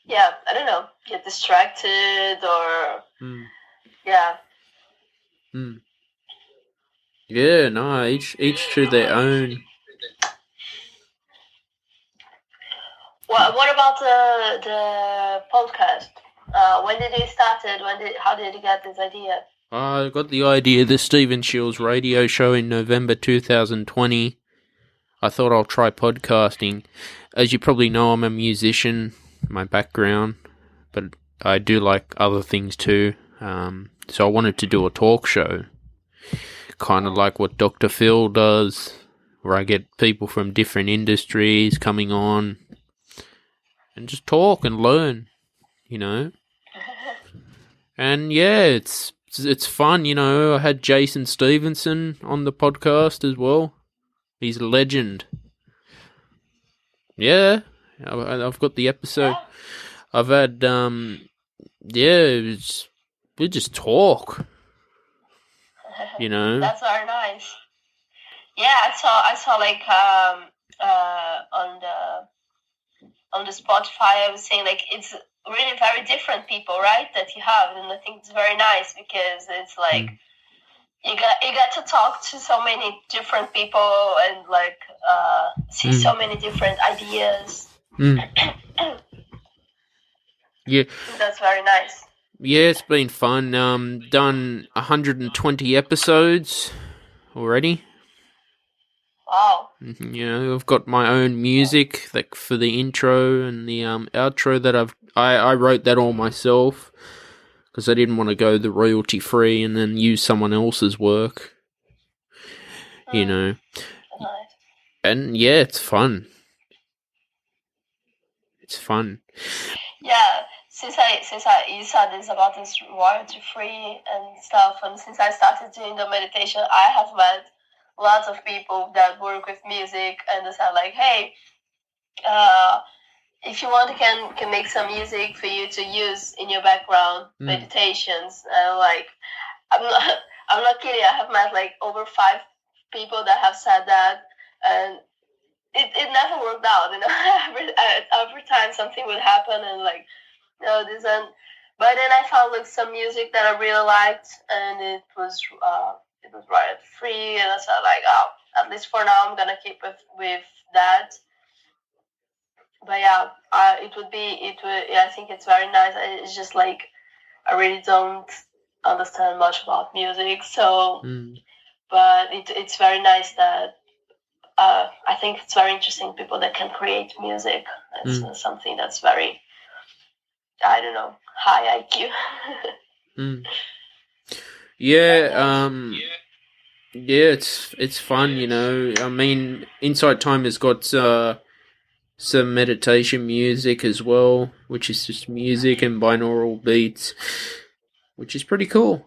Yeah, I don't know. Get distracted or. Yeah. Yeah, no, each to their own. What about the podcast? When did you start it? How did you get this idea? I got the idea of the Stephen Shiels radio show in November 2020. I thought I'll try podcasting. As you probably know, I'm a musician, my background, but I do like other things too. So I wanted to do a talk show, kind of like what Dr. Phil does, where I get people from different industries coming on and just talk and learn, And yeah, it's fun, I had Jason Stevenson on the podcast as well. He's a legend. Yeah, I've got the episode. I've had, we just talk. That's very nice. Yeah, I saw like on the Spotify, I was saying like it's really very different people, right? That you have, and I think it's very nice because it's like you get to talk to so many different people and like see so many different ideas. Yeah, that's very nice. Yeah, it's been fun. Done 120 episodes already. Wow. I've got my own music like for the intro and the outro that I wrote that all myself because I didn't want to go the royalty free and then use someone else's work. Nice. And yeah, it's fun. It's fun. Yeah. Since you said this about this royalty free and stuff, and since I started doing the meditation, I have met lots of people that work with music and they said like, hey, if you want, can make some music for you to use in your background meditations. And like, I'm not kidding. I have met like over 5 people that have said that, and it never worked out. Every time something would happen, and like, no, this and. But then I found like some music that I really liked, and it was royalty free, and I said like, oh, at least for now, I'm gonna keep with that. But yeah, I think it's very nice. It's just like I really don't understand much about music, so. But it's very nice that I think it's very interesting people that can create music. It's something that's very, I don't know, high IQ. Yeah, it's fun, I mean, Inside Time has got some meditation music as well, which is just music and binaural beats, which is pretty cool.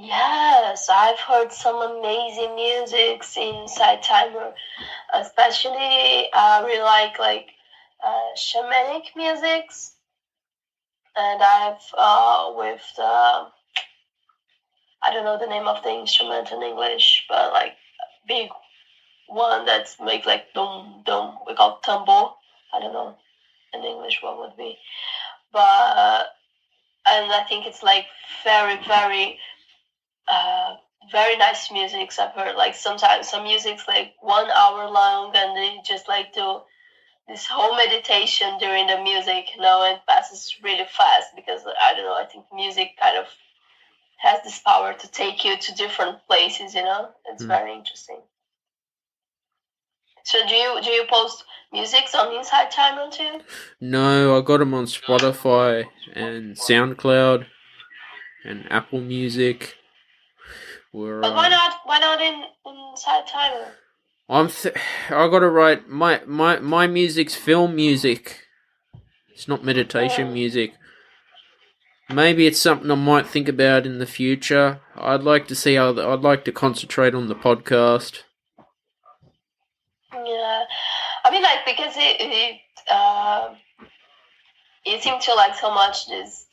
Yes, I've heard some amazing music inside Timer, especially I really like shamanic musics, and I've with the, I don't know the name of the instrument in English, but like big one that's make like dum dum, we call tambo. I don't know in English what would be, but and I think it's like very very. Very nice music. I've heard like sometimes some music's like 1 hour long, and they just like do this whole meditation during the music, and it passes really fast because I don't know. I think music kind of has this power to take you to different places. It's very interesting. So do you post musics on Inside Timer too? No, I got them on Spotify and SoundCloud and Apple Music. But why not Inside Timer? I gotta write my music's film music. It's not meditation music. maybe it's something I might think about in the future. I'd like to see how I'd like to concentrate on the podcast. Yeah, I mean, like, because you seem to like so much this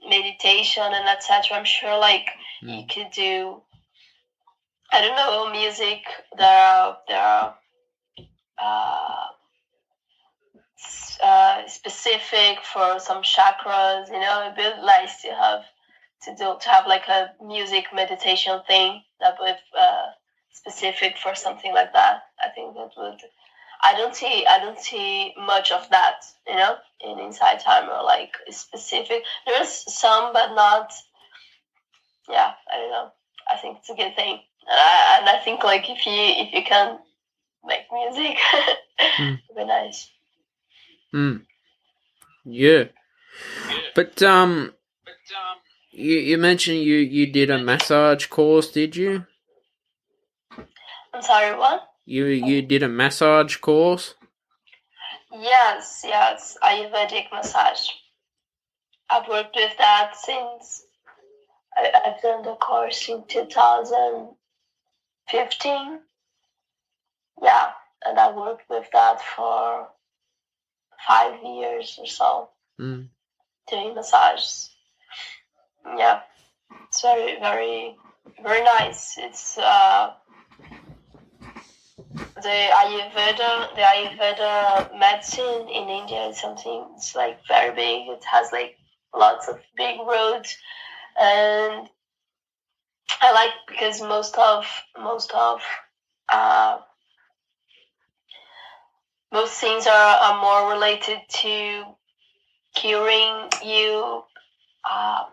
meditation and etc. I'm sure like you could do, I don't know, music. There are specific for some chakras. It'd be nice to have like a music meditation thing that would specific for something like that. I think that would. I don't see much of that, in Inside Timer, like specific. There's some, but not. Yeah, I don't know. I think it's a good thing, and I think like if you can make music, it'd be nice. Yeah, but you mentioned you did a massage course, did you? I'm sorry, what? You did a massage course? Yes, Ayurvedic massage. I've worked with that since I've done the course in 2015. Yeah, and I worked with that for 5 years or so, doing massages. Yeah, it's very, very, very nice. It's the Ayurveda medicine in India is something. It's like very big. It has like lots of big roads, and I like because most things are more related to curing you. How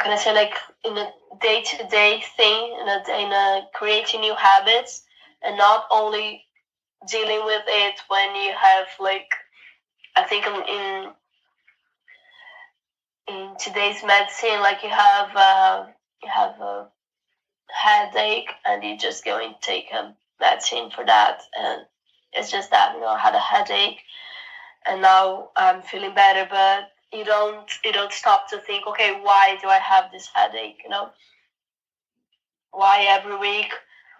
can I say, like in a day-to-day thing, in a creating new habits, and not only dealing with it when you have like, I think in today's medicine, like you have a headache and you just go and take a medicine for that, and it's just that, I had a headache and now I'm feeling better, but you don't stop to think, okay, why do I have this headache? Why every week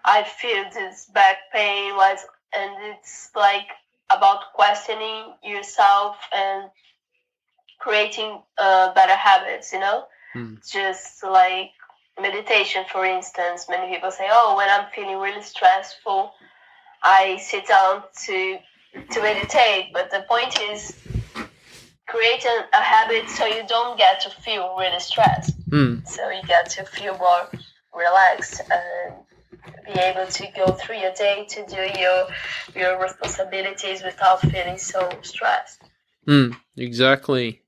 I feel this back pain? And it's like about questioning yourself and creating better habits. Just like meditation, for instance. Many people say, oh, when I'm feeling really stressful, I sit down to meditate. But the point is creating a habit so you don't get to feel really stressed. So you get to feel more relaxed and be able to go through your day to do your responsibilities without feeling so stressed. Exactly.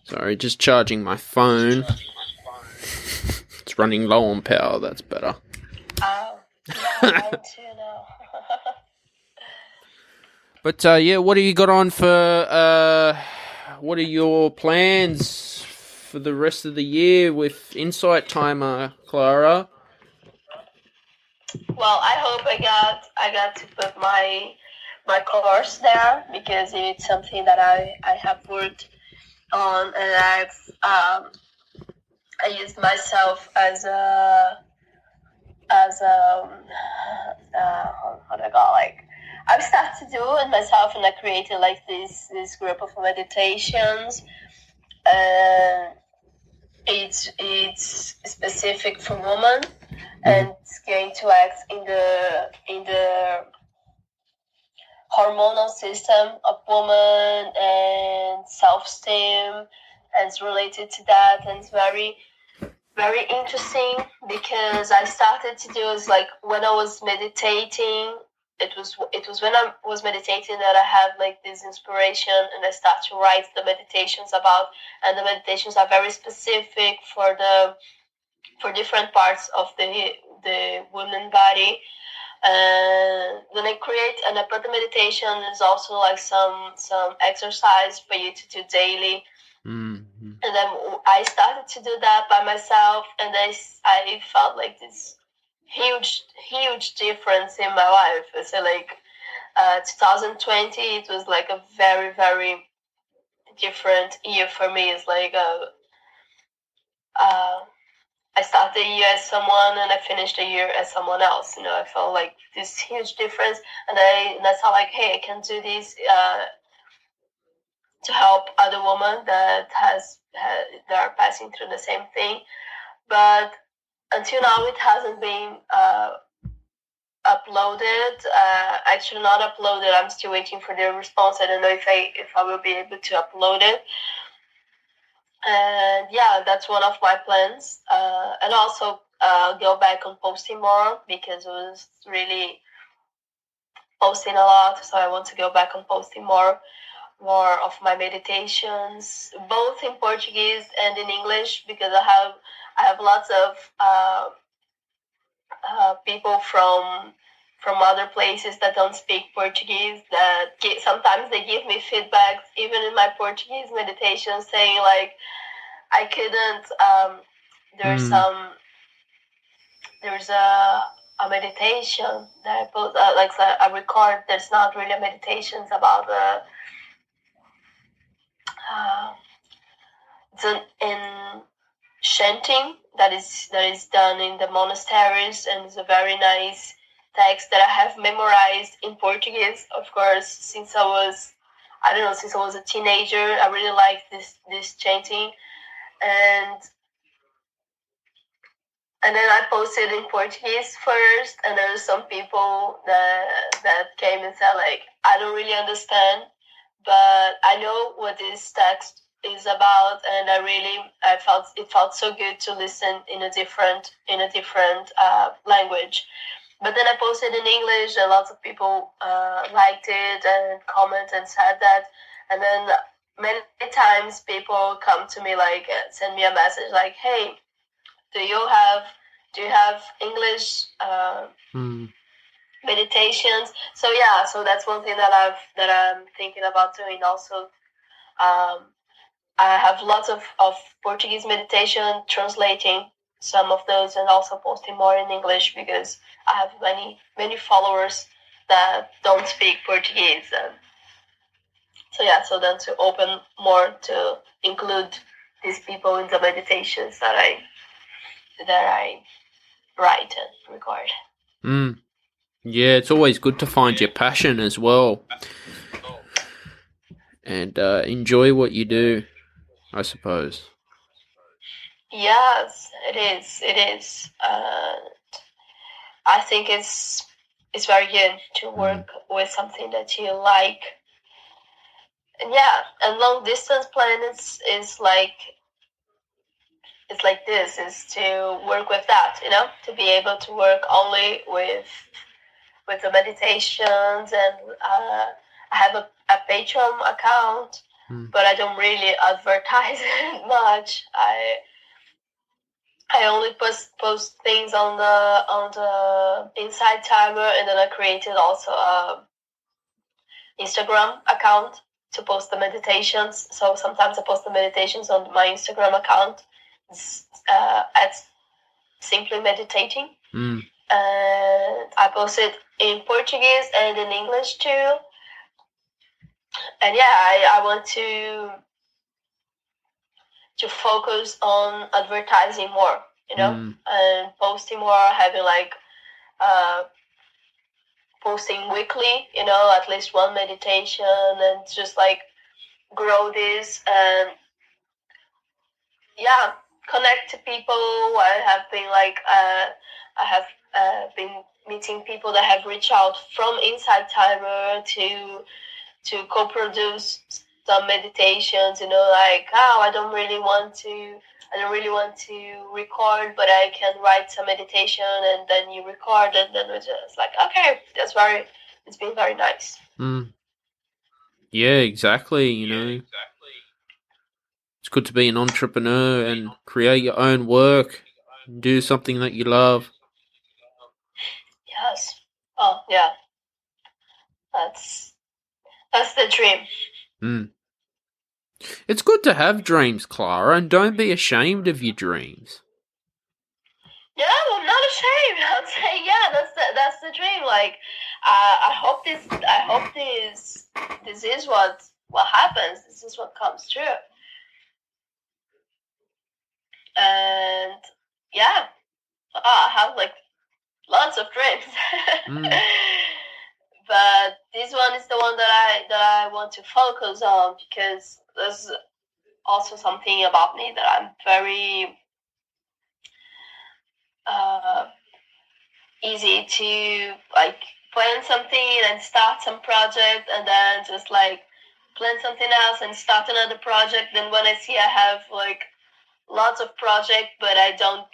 Sorry, just charging my phone. It's running low on power, that's better. Oh, yeah, mine too now. But yeah, what do you got on for what are your plans for the rest of the year with Insight Timer, Clara? Well, I hope I got to put my course there, because it's something that I have worked on, and I used myself as a how do I call, like, I've started to do it myself, and I created like this group of meditations. It's specific for women, and it's going to act in the hormonal system of woman and self-esteem, and it's related to that, and it's very, very interesting, because I started to do is like when I was meditating. It was when I was meditating that I had like this inspiration, and I started to write the meditations about, and the meditations are very specific for different parts of the woman body. Then I create and I put the meditation. There's also like some exercise for you to do daily. And then I started to do that by myself, and I felt like this huge difference in my life. So like 2020, it was like a very, very different year for me. It's like I start the year as someone and I finish the year as someone else. I felt like this huge difference, and that's how like, hey, I can do this to help other women that are passing through the same thing. But until now, it hasn't been uploaded. Actually, not uploaded. I'm still waiting for their response. I don't know if I will be able to upload it. And yeah, that's one of my plans. And also go back on posting more, because it was really posting a lot. So I want to go back on posting more of my meditations, both in Portuguese and in English, because I have lots of people from other places that don't speak Portuguese that sometimes they give me feedback even in my Portuguese meditation, saying like I couldn't. There's a meditation that I put like a record that's not really a meditation. It's about it's in chanting that is done in the monasteries, and it's a very nice text that I have memorized in Portuguese. Of course, since I was a teenager, I really liked this chanting, and then I posted in Portuguese first, and there were some people that came and said like, I don't really understand, but I know what this text is about, and it felt so good to listen in a different language. But then I posted in English, and lots of people liked it and commented and said that. And then many times people come to me like, send me a message like, hey, do you have English meditations? So yeah, so that's one thing that I'm thinking about doing also. I have lots of Portuguese meditation, translating some of those, and also posting more in English, because I have many followers that don't speak Portuguese. And so yeah, so then to open more to include these people in the meditations that I write and record. Yeah, it's always good to find your passion as well, and enjoy what you do, I suppose. Yes, it is. It is. I think it's very good to work with something that you like. And yeah, and long distance plan is like this, is to work with that, to be able to work only with the meditations. And I have a Patreon account, but I don't really advertise it much. I only post things on the Inside Timer, and then I created also a Instagram account to post the meditations. So sometimes I post the meditations on my Instagram account. At Simply Meditating. And I post it in Portuguese and in English too. And yeah, I want to focus on advertising more, and posting more, having like posting weekly, at least one meditation, and just like grow this and yeah, connect to people. I have been meeting people that have reached out from Inside Timer to co-produce some meditations. Like, I don't really want to record, but I can write some meditation, and then you record, and then we're just like, okay, it's been very nice. Yeah, exactly. It's good to be an entrepreneur and create your own work, do something that you love. Yes. Oh, yeah. That's the dream. It's good to have dreams, Clara, and don't be ashamed of your dreams. Yeah, I'm not ashamed. I'm saying, yeah, that's the dream. Like, I hope this is what what happens. This is what comes true. And yeah, I have like lots of dreams. But this one is the one that I want to focus on, because there's also something about me that I'm very easy to like plan something and start some project, and then just like plan something else and start another project. Then when I see I have like lots of projects, but I don't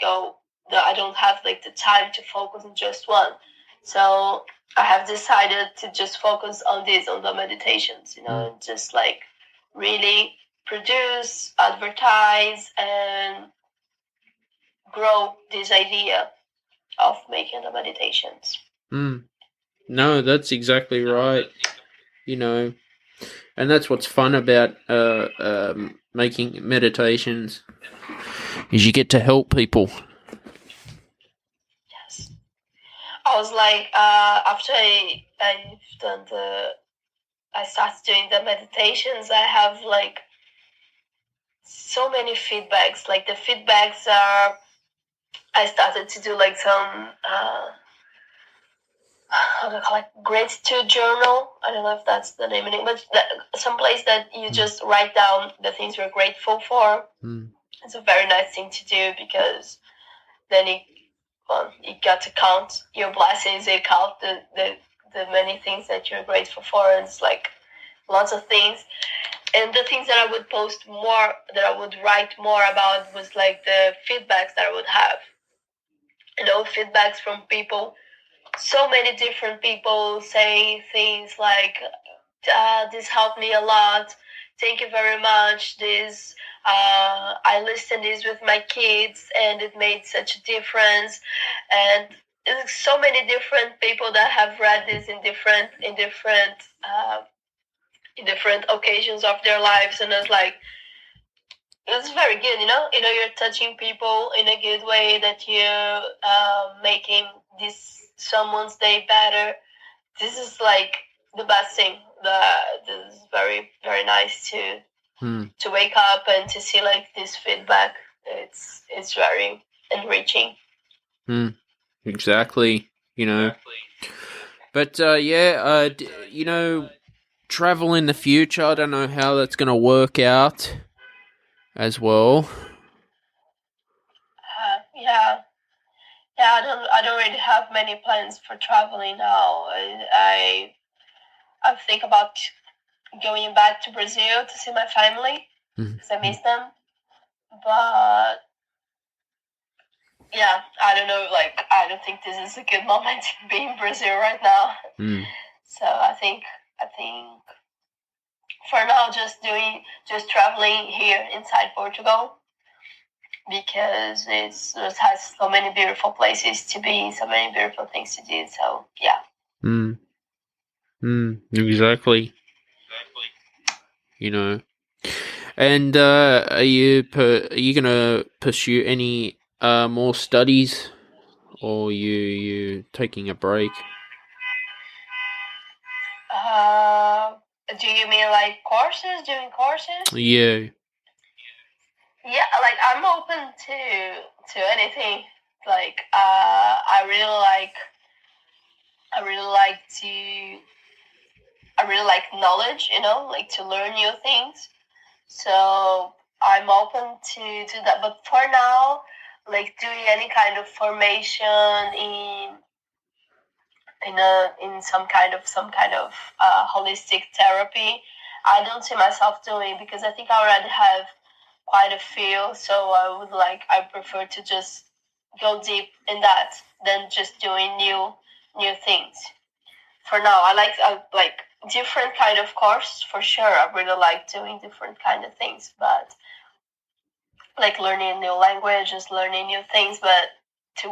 have like the time to focus on just one. So I have decided to just focus on the meditations, and just like really produce, advertise, and grow this idea of making the meditations. No, that's exactly right. And that's what's fun about making meditations, is you get to help people. Yes. I was like, after I started doing the meditations, I have like so many feedbacks. Like the feedbacks are, I started to do like some how do I call it, gratitude journal. I don't know if that's the name of it, but some place that you just write down the things you're grateful for. It's a very nice thing to do, because then you got to count your blessings, you count the many things that you're grateful for, and it's like lots of things. And the things that I would post more, that I would write more about, was like the feedbacks that I would have. Feedbacks from people. So many different people say things like, this helped me a lot. Thank you very much. This, I listened this with my kids and it made such a difference. And there's so many different people that have read this in different occasions of their lives. And it's like, it's very good, you're touching people in a good way, that you're making someone's day better. This is like the best thing. This is very, very nice to wake up and to see like this feedback. It's very enriching. Exactly. But travel in the future, I don't know how that's going to work out as well. Yeah. I don't really have many plans for traveling now. I think about going back to Brazil to see my family, because I miss them. But yeah, I don't know. Like, I don't think this is a good moment to be in Brazil right now. So I think for now, just traveling here inside Portugal, because it has so many beautiful places to be, so many beautiful things to do. So yeah. Exactly. And are you gonna pursue any more studies, or you taking a break? Do you mean like courses? Doing courses? Yeah. Yeah, like I'm open to anything. Like I really like knowledge, like to learn new things. So I'm open to that. But for now, like doing any kind of formation in some kind of holistic therapy, I don't see myself doing, because I think I already have quite a few. So I prefer to just go deep in that than just doing new things. For now, I like different kind of course, for sure. I really like doing different kind of things, but like learning new languages, learning new things, but to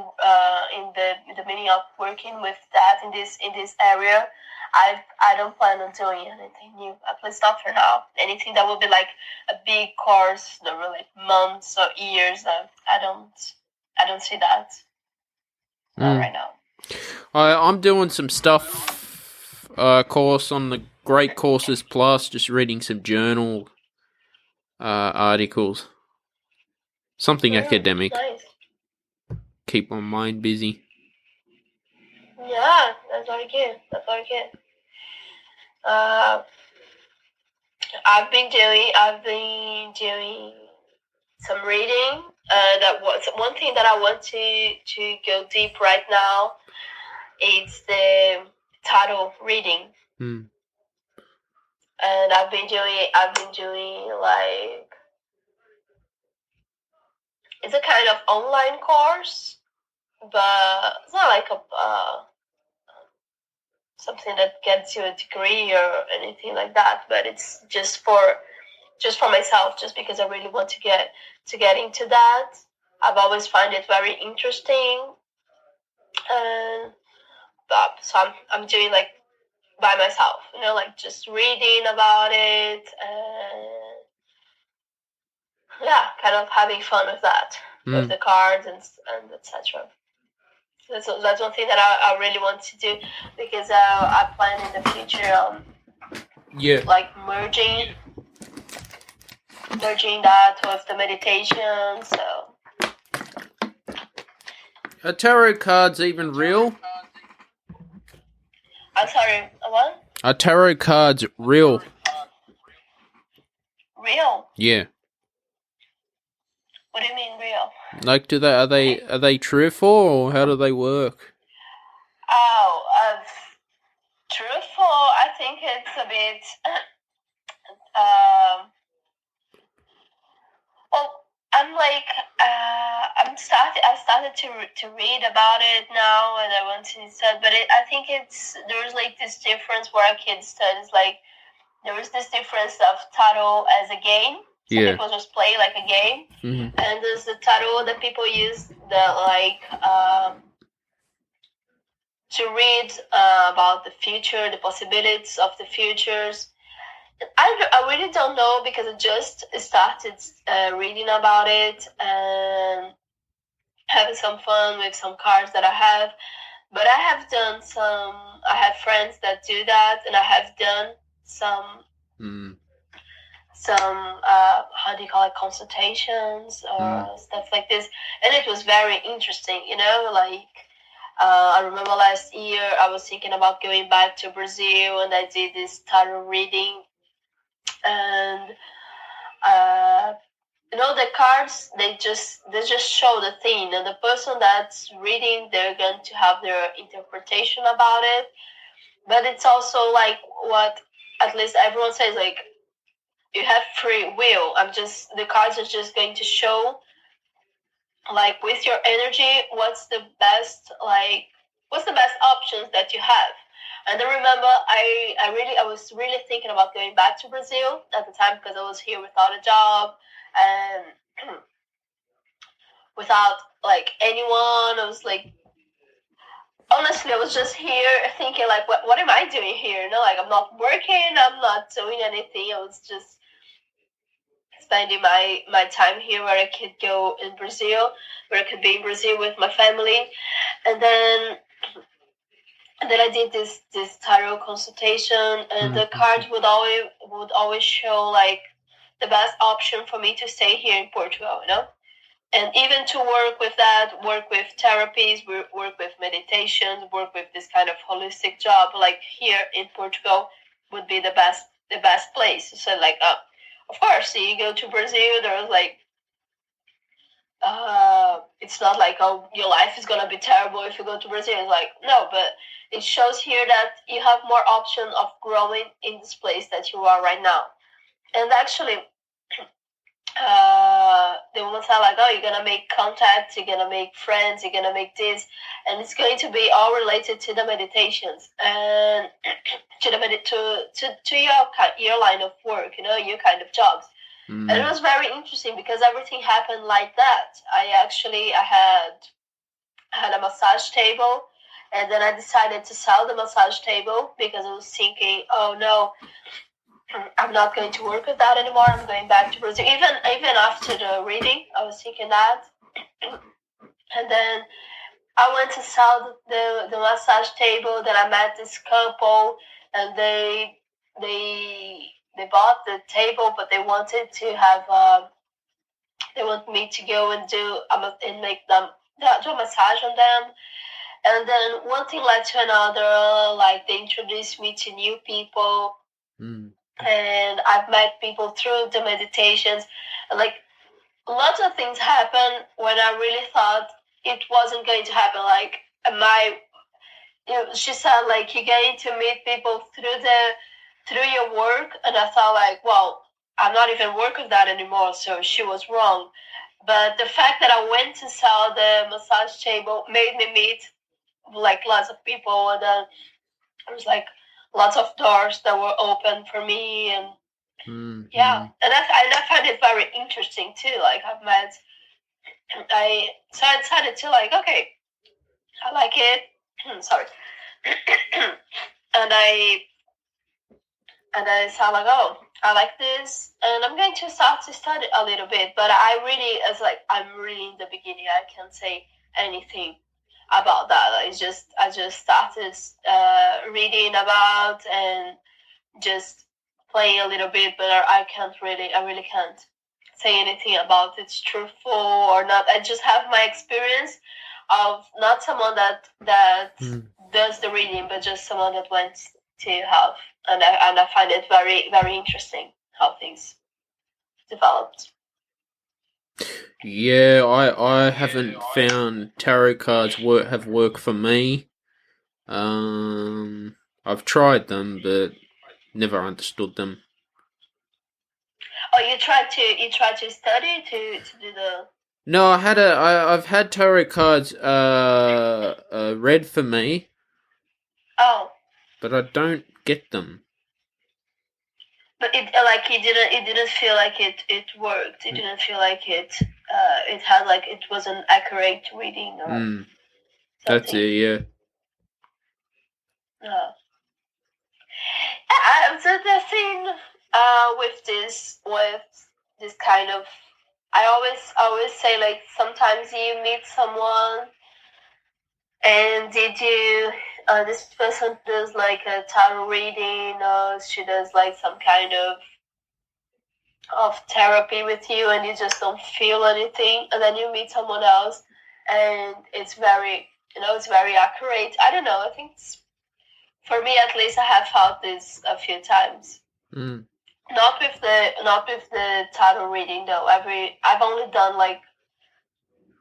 in the meaning of working with that in this area, I don't plan on doing anything new, at least not for now. Anything that would be like a big course that will like months or years, I don't see that right now. I'm doing some stuff course on the great courses plus just reading some journal articles. Something academic. Nice. Keep my mind busy. Yeah, that's very good. That's very good. I've been doing some reading. That was one thing that I want to go deep right now. It's the tarot reading. Mm. And I've been doing like, it's a kind of online course, but it's not like a something that gets you a degree or anything like that. But it's just for myself, just because I really want to get into that. I've always found it very interesting, and so I'm doing like by myself, like just reading about it, and yeah, kind of having fun with that, with the cards and etc. That's one thing that I really want to do, because I plan in the future, like merging that with the meditation. So, are tarot cards even real? I'm sorry, what? Are tarot cards real? Real? Yeah. What do you mean real? Like, are they truthful, or how do they work? Oh, truthful. I think it's a bit. Well, I'm like, I started to read about it now, and I want to study. But I think there's like this difference where a kid studies. Like, there is this difference of tarot as a game. Some people just play like a game, and there's the tarot that people use to read about the future, the possibilities of the futures. I really don't know, because I just started reading about it and having some fun with some cards that I have. But I have done I have friends that do that, and I have done some how do you call it, consultations or stuff like this, and it was very interesting. Like, I remember last year I was thinking about going back to Brazil, and I did this tarot reading, and the cards, they just show the thing, and the person that's reading, they're going to have their interpretation about it. But it's also like what at least everyone says, like, you have free will. The cards are just going to show, like, with your energy, what's the best options that you have. And I remember I was really thinking about going back to Brazil at the time, because I was here without a job and without like anyone. I was like, honestly, I was just here thinking, like, what am I doing here? Like, I'm not working, I'm not doing anything. I was just spending my time here, where I could go in Brazil, where I could be in Brazil with my family. And then I did this tarot consultation, and the cards would always show like the best option for me to stay here in Portugal, and even to work with that, work with therapies, work with meditations, work with this kind of holistic job, like here in Portugal would be the best place. So like, of course, so you go to Brazil, there was like, it's not like, oh, your life is gonna be terrible if you go to Brazil. It's like, no, but it shows here that you have more option of growing in this place that you are right now. And actually, they will tell, like, oh, you're gonna make contacts, you're gonna make friends, you're gonna make this, and it's going to be all related to the meditations and to your line of work, your kind of jobs. And it was very interesting, because everything happened like that. I had a massage table, and then I decided to sell the massage table, because I was thinking, oh no, I'm not going to work with that anymore. I'm going back to Brazil. Even after the reading, I was thinking that. And then I went to sell the massage table. Then I met this couple, and they they bought the table, but they wanted to have they want me to go and and make them do a massage on them. And then one thing led to another. Like they introduced me to new people, and I've met people through the meditations. Like lots of things happen when I really thought it wasn't going to happen. Like she said, like you're going to meet people through your work, and I thought like, well, I'm not even working with that anymore, so she was wrong. But the fact that I went to sell the massage table made me meet like lots of people, and then there was like lots of doors that were open for me, and and I find it very interesting too. Like I decided to like, okay, I like it. Sorry, and I said like, oh, I like this, and I'm going to start to study a little bit. But I'm really in the beginning. I can't say anything about that. I just started reading about and just playing a little bit, but I really can't say anything about it's truthful or not. I just have my experience of not someone that does the reading, but just someone that went to have, and I find it very, very interesting how things developed. Yeah, I haven't found tarot cards have worked for me. I've tried them, but never understood them. Oh, you tried to study to do the. No, I've had tarot cards read for me. Oh. But I don't get them. But it didn't feel like it worked. It didn't feel like it had like it was an accurate reading or something. That's it, yeah. The thing with this kind of, I always say like sometimes you meet someone and they do this person does like a tarot reading, or she does like some kind of therapy with you, and you just don't feel anything, and then you meet someone else and it's very accurate. I don't know, I think for me at least I have felt this a few times. Not with the tarot reading though. I've only done like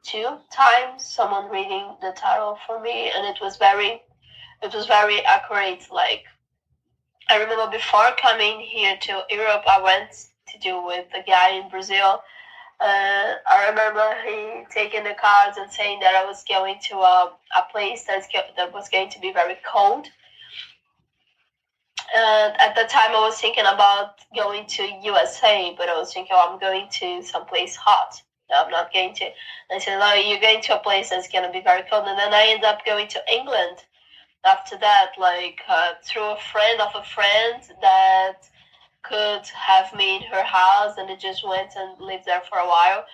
2 times someone reading the tarot for me, and it was very accurate. Like I remember before coming here to Europe, I went to do with a guy in Brazil. I remember he taking the cards and saying that I was going to a place that was going to be very cold. And at the time, I was thinking about going to USA, but I was thinking, oh, I'm going to someplace hot. No, I'm not going to. And I said, no, you're going to a place that's going to be very cold. And then I ended up going to England after that, like through a friend of a friend that could have me in her house, and it just went and lived there for a while.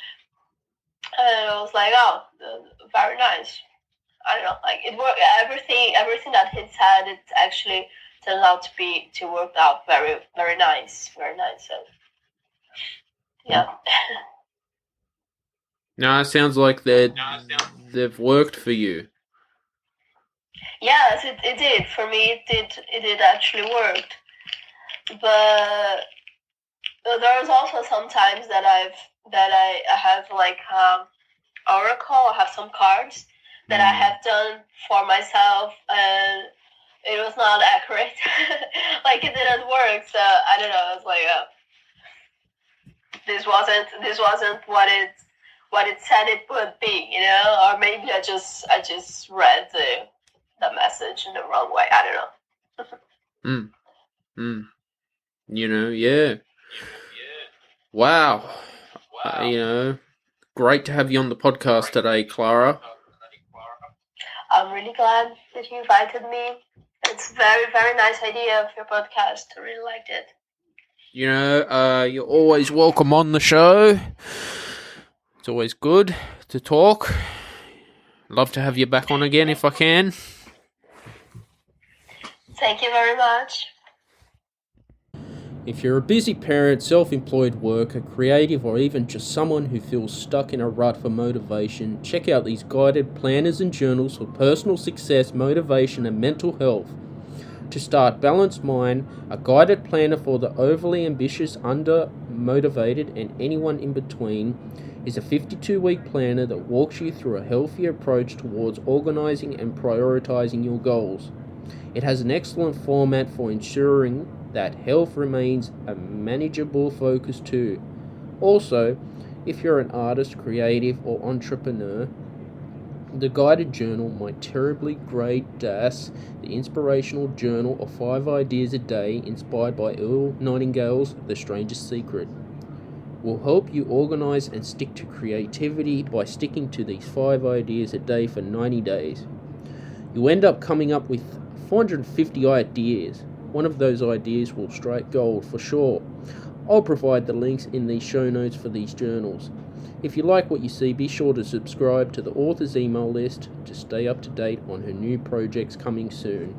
And I was like, oh, very nice. I don't know, like it worked. Everything that he said, it actually turned out to work out very, very nice, very nice. So, yeah. No, it sounds like they've worked for you. Yes, it did. For me, it did actually work. But there was also some times that I have like oracle. I have some cards that I have done for myself, and it was not accurate. Like it didn't work. So I don't know. It's like this wasn't what it said it would be, you know, or maybe I just read the message in the wrong way. I don't know. You know, yeah. Wow. You know, great to have you on the podcast today, Clara. I'm really glad that you invited me. It's a very, very nice idea of your podcast. I really liked it. You know, you're always welcome on the show. It's always good to talk. Love to have you back on again if I can. Thank you very much. If you're a busy parent, self-employed worker, creative, or even just someone who feels stuck in a rut for motivation, check out these guided planners and journals for personal success, motivation, and mental health. To start, Balanced Mind, a guided planner for the overly ambitious, under-motivated, and anyone in between, is a 52-week planner that walks you through a healthy approach towards organizing and prioritizing your goals. It has an excellent format for ensuring that health remains a manageable focus too. Also, if you're an artist, creative, or entrepreneur, the guided journal, My Terribly Great Das, the inspirational journal of 5 ideas a day inspired by Earl Nightingale's The Strangest Secret, will help you organize and stick to creativity by sticking to these 5 ideas a day for 90 days. You end up coming up with 450 ideas. One of those ideas will strike gold for sure. I'll provide the links in the show notes for these journals. If you like what you see, be sure to subscribe to the author's email list to stay up to date on her new projects coming soon.